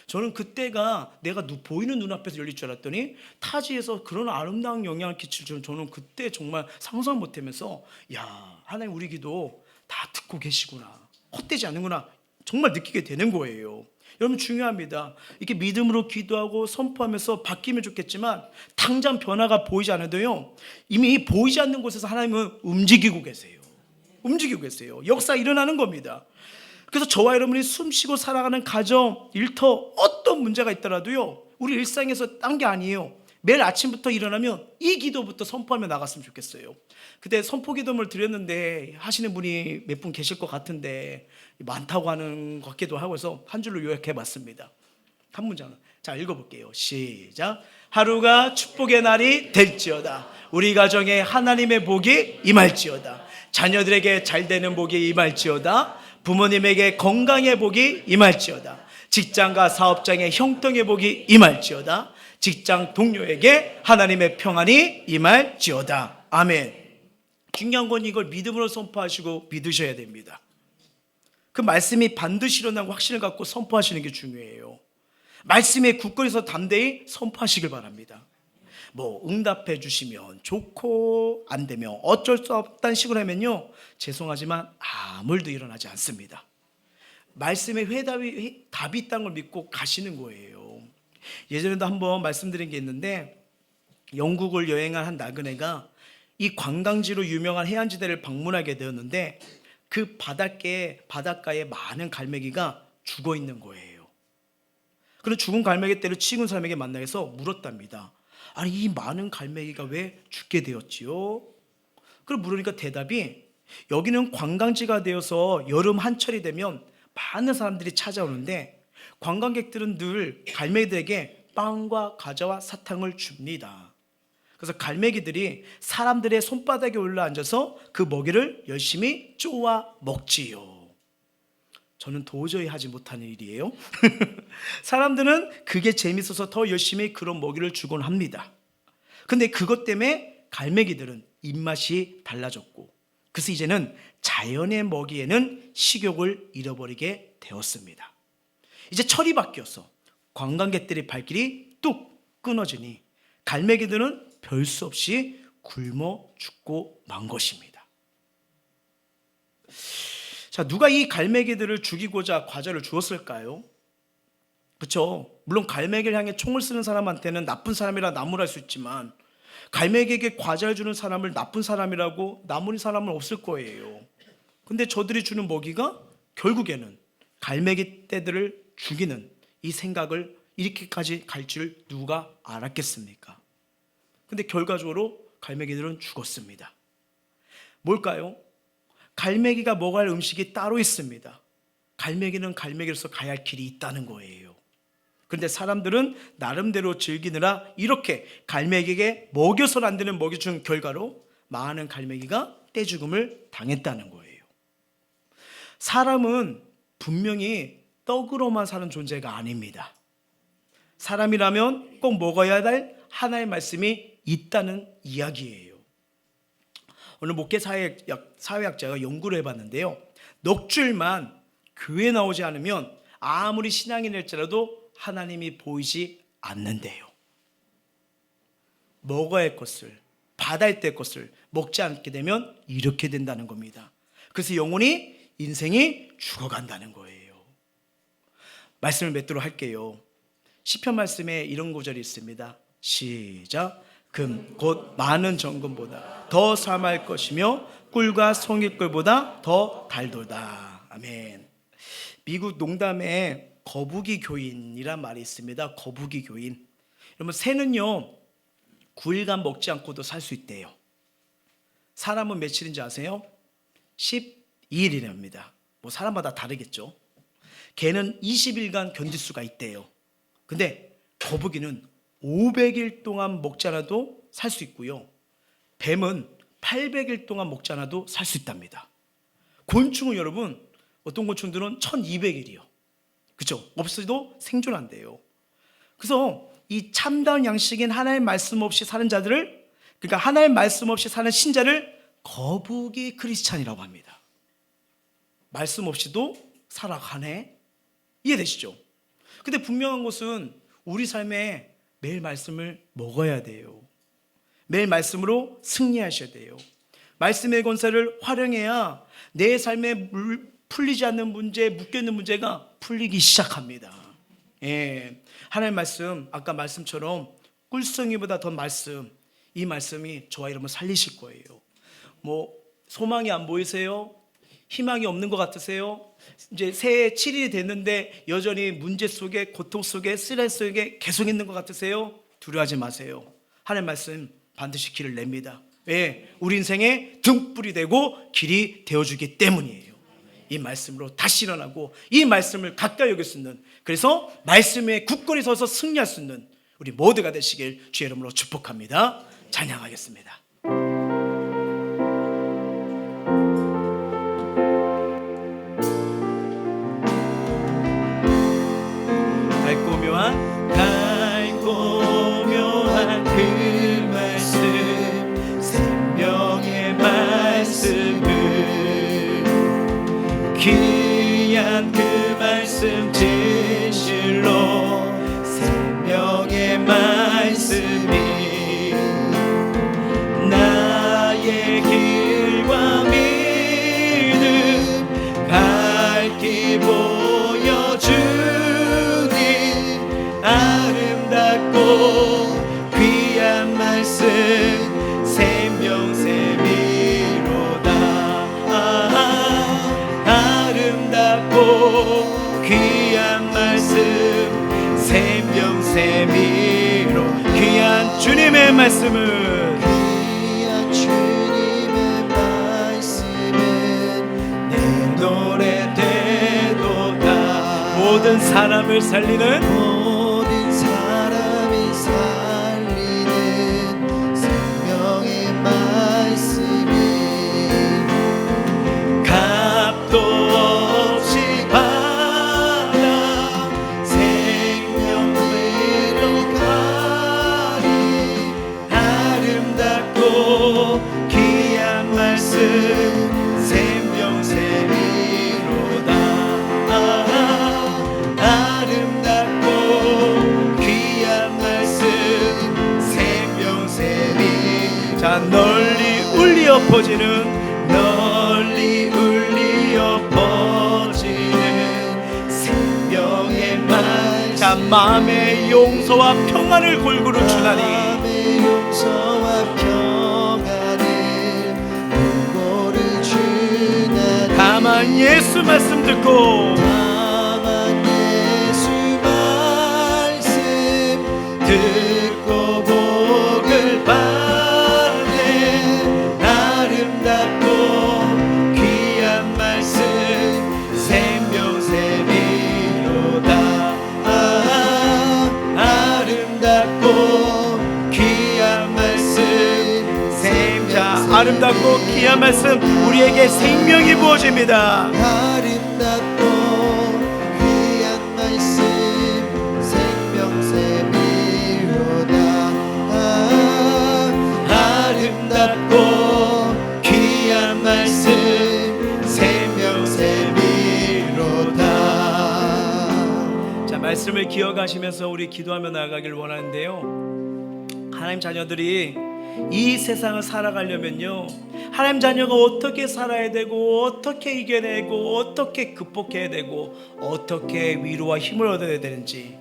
저는 그 때가 내가 보이는 눈앞에서 열릴 줄 알았더니 타지에서 그런 아름다운 영향을 끼칠 줄 저는 그때 정말 상상 못하면서, 야, 하나님 우리 기도 다 듣고 계시구나, 헛되지 않는구나 정말 느끼게 되는 거예요. 여러분, 중요합니다. 이렇게 믿음으로 기도하고 선포하면서 바뀌면 좋겠지만 당장 변화가 보이지 않아도요, 이미 보이지 않는 곳에서 하나님은 움직이고 계세요. 움직이고 계세요. 역사 일어나는 겁니다. 그래서 저와 여러분이 숨쉬고 살아가는 가정, 일터 어떤 문제가 있더라도요, 우리 일상에서 딴 게 아니에요. 매일 아침부터 일어나면 이 기도부터 선포하며 나갔으면 좋겠어요. 그때 선포 기도를 드렸는데 하시는 분이 몇 분 계실 것 같은데 많다고 하는 것 같기도 하고 해서 한 줄로 요약해 봤습니다. 한 문장은, 자, 읽어볼게요. 시작. 하루가 축복의 날이 될지어다. 우리 가정에 하나님의 복이 임할지어다. 자녀들에게 잘되는 복이 임할지어다. 부모님에게 건강의 복이 임할지어다. 직장과 사업장의 형통의 복이 임할지어다. 직장 동료에게 하나님의 평안이 임할지어다. 아멘. 중요한 건 이걸 믿음으로 선포하시고 믿으셔야 됩니다. 그 말씀이 반드시 일어나고 확신을 갖고 선포하시는 게 중요해요. 말씀에 굳건해서 담대히 선포하시길 바랍니다. 뭐 응답해 주시면 좋고 안 되면 어쩔 수 없다는 식으로 하면요, 죄송하지만 아무 일도 일어나지 않습니다. 말씀에 답이 있다는 걸 믿고 가시는 거예요. 예전에도 한번 말씀드린 게 있는데, 영국을 여행한 한 나그네가 이 관광지로 유명한 해안지대를 방문하게 되었는데 그 바닷가에 많은 갈매기가 죽어 있는 거예요. 그런 죽은 갈매기 떼를 치운 사람에게 만나서 물었답니다. 아니, 이 많은 갈매기가 왜 죽게 되었지요? 그걸 물으니까 대답이, 여기는 관광지가 되어서 여름 한철이 되면 많은 사람들이 찾아오는데 관광객들은 늘 갈매기들에게 빵과 과자와 사탕을 줍니다. 그래서 갈매기들이 사람들의 손바닥에 올라앉아서 그 먹이를 열심히 쪼아 먹지요. 저는 도저히 하지 못하는 일이에요. 사람들은 그게 재밌어서 더 열심히 그런 먹이를 주곤 합니다. 근데 그것 때문에 갈매기들은 입맛이 달라졌고, 그래서 이제는 자연의 먹이에는 식욕을 잃어버리게 되었습니다. 이제 철이 바뀌어서 관광객들의 발길이 뚝 끊어지니 갈매기들은 별 수 없이 굶어 죽고 만 것입니다. 자, 누가 이 갈매기들을 죽이고자 과자를 주었을까요? 그렇죠. 물론 갈매기를 향해 총을 쓰는 사람한테는 나쁜 사람이라 나무랄 수 있지만 갈매기에게 과자를 주는 사람을 나쁜 사람이라고 나무는 사람은 없을 거예요. 근데 저들이 주는 먹이가 결국에는 갈매기 떼들을 죽이는 이 생각을 이렇게까지 갈 줄 누가 알았겠습니까? 근데 결과적으로 갈매기들은 죽었습니다. 뭘까요? 갈매기가 먹어야 할 음식이 따로 있습니다. 갈매기는 갈매기로서 가야 할 길이 있다는 거예요. 그런데 사람들은 나름대로 즐기느라 이렇게 갈매기에게 먹여서는 안 되는 먹이 준 결과로 많은 갈매기가 떼죽음을 당했다는 거예요. 사람은 분명히 떡으로만 사는 존재가 아닙니다. 사람이라면 꼭 먹어야 할 하나의 말씀이 있다는 이야기예요. 오늘 목회 사회학자가 연구를 해봤는데요, 넉 줄만 교회에 나오지 않으면 아무리 신앙이 될지라도 하나님이 보이지 않는데요. 먹어야 할 것을, 받아야 될 것을 먹지 않게 되면 이렇게 된다는 겁니다. 그래서 영혼이, 인생이 죽어간다는 거예요. 말씀을 맺도록 할게요. 시편 말씀에 이런 구절이 있습니다. 시작. 금 곧 많은 정금보다 더 삼할 것이며 꿀과 송이꿀보다 더 달도다. 아멘. 미국 농담에 거북이 교인이란 말이 있습니다. 거북이 교인. 여러분, 새는요 9일간 먹지 않고도 살 수 있대요. 사람은 며칠인지 아세요? 12일이랍니다. 뭐 사람마다 다르겠죠. 개는 20일간 견딜 수가 있대요. 근데 거북이는 500일 동안 먹지 않아도 살 수 있고요. 뱀은 800일 동안 먹지 않아도 살 수 있답니다. 곤충은 여러분, 어떤 곤충들은 1200일이요. 그렇죠? 없어도 생존한대요. 그래서 이 참다운 양식인 하나의 말씀 없이 사는 자들을, 그러니까 하나의 말씀 없이 사는 신자를 거북이 크리스찬이라고 합니다. 말씀 없이도 살아가네. 이해되시죠? 근데 분명한 것은 우리 삶에 매일 말씀을 먹어야 돼요. 매일 말씀으로 승리하셔야 돼요. 말씀의 권세를 활용해야 내 삶에 풀리지 않는 문제, 묶여있는 문제가 풀리기 시작합니다. 예, 하나님의 말씀, 아까 말씀처럼 꿀송이보다 더 말씀, 이 말씀이 저와 여러분 살리실 거예요. 뭐 소망이 안 보이세요? 희망이 없는 것 같으세요? 이제 새해 7일이 됐는데 여전히 문제 속에, 고통 속에, 스트레스 속에 계속 있는 것 같으세요? 두려워하지 마세요. 하나님의 말씀 반드시 길을 냅니다. 왜? 우리 인생의 등불이 되고 길이 되어주기 때문이에요. 이 말씀으로 다시 일어나고 이 말씀을 가까이 여길 수 있는, 그래서 말씀에 굳건히 서서 승리할 수 있는 우리 모두가 되시길 주의 이름으로 축복합니다. 찬양하겠습니다. 밝고 묘한 그 말씀, 생명의 말씀을, 귀한 그 말씀 진실로, 생명의 말씀이 나의 길과 믿음 밝히 보여주니, 아름답고 귀한 말씀 생명샘이로다. 아름답고 귀한 말씀 생명샘이로, 귀한 주님의 말씀은, 귀한 주님의 말씀은 내 노래 되도다. 모든 사람을 살리는, 모든 사람이 살리는 생명의 말씀이, 값도 없이 받아 생명을 가리, 아름답고 귀한 말씀 생명샘이로다. 아름답고 귀한 말씀 생명샘이, 자, 널리 울려 퍼지는, 널리 울려 퍼지는 생명의 말. 자, 마음의 용서와 평안을 골고루 주나니, 마음의 용서와 평안을 골고루 주나니, 다만 예수 말씀 듣고, 다만 예수 말씀 듣고 복을 받네. 아름답고 귀한 말씀 생명샘이로다. 아름답고 귀한 말씀 생명. 자, 아름답고 귀한 말씀, 우리에게 생명이 부어집니다. 아름답고 귀한 말씀 생명샘이로다. 아름답고 귀한 말씀 생명샘이로다. 자, 말씀을 기억하시면서 우리 기도하며 나아가길 원하는데요, 하나님 자녀들이 이 세상을 살아가려면요, 하나님 자녀가 어떻게 살아야 되고, 어떻게 이겨내고, 어떻게 극복해야 되고, 어떻게 위로와 힘을 얻어야 되는지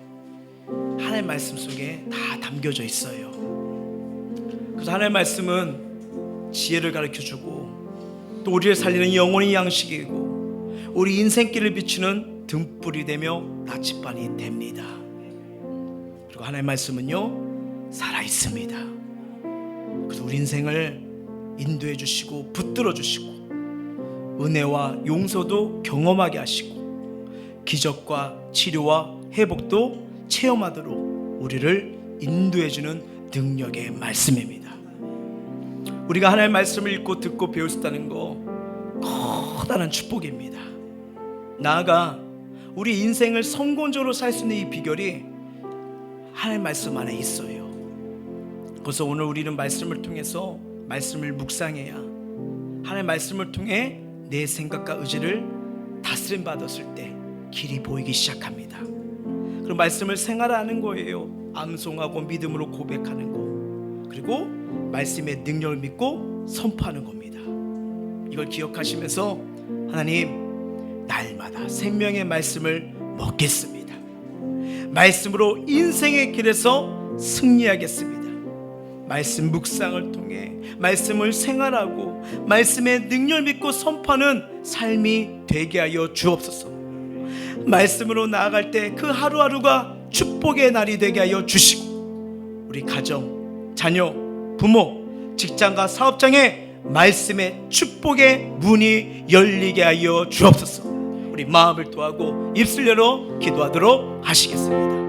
하나님 말씀 속에 다 담겨져 있어요. 그래서 하나님의 말씀은 지혜를 가르쳐주고 또 우리를 살리는 영혼의 양식이고 우리 인생길을 비추는 등불이 되며 나침반이 됩니다. 그리고 하나님의 말씀은요 살아있습니다. 그래서 우리 인생을 인도해 주시고 붙들어 주시고 은혜와 용서도 경험하게 하시고 기적과 치료와 회복도 체험하도록 우리를 인도해 주는 능력의 말씀입니다. 우리가 하나님의 말씀을 읽고 듣고 배울 수 있다는 거 커다란 축복입니다. 나아가 우리 인생을 성공적으로 살 수 있는 이 비결이 하나님의 말씀 안에 있어요. 그래서 오늘 우리는 말씀을 통해서 말씀을 묵상해야 하나님의 말씀을 통해 내 생각과 의지를 다스림 받았을 때 길이 보이기 시작합니다. 그럼 말씀을 생활하는 거예요. 암송하고 믿음으로 고백하는 거, 그리고 말씀의 능력을 믿고 선포하는 겁니다. 이걸 기억하시면서 하나님 날마다 생명의 말씀을 먹겠습니다. 말씀으로 인생의 길에서 승리하겠습니다. 말씀 묵상을 통해 말씀을 생활하고 말씀의 능력을 믿고 선포하는 삶이 되게 하여 주옵소서. 말씀으로 나아갈 때 그 하루하루가 축복의 날이 되게 하여 주시고 우리 가정, 자녀, 부모, 직장과 사업장에 말씀의 축복의 문이 열리게 하여 주옵소서. 우리 마음을 토하고 입술 열어 기도하도록 하시겠습니다.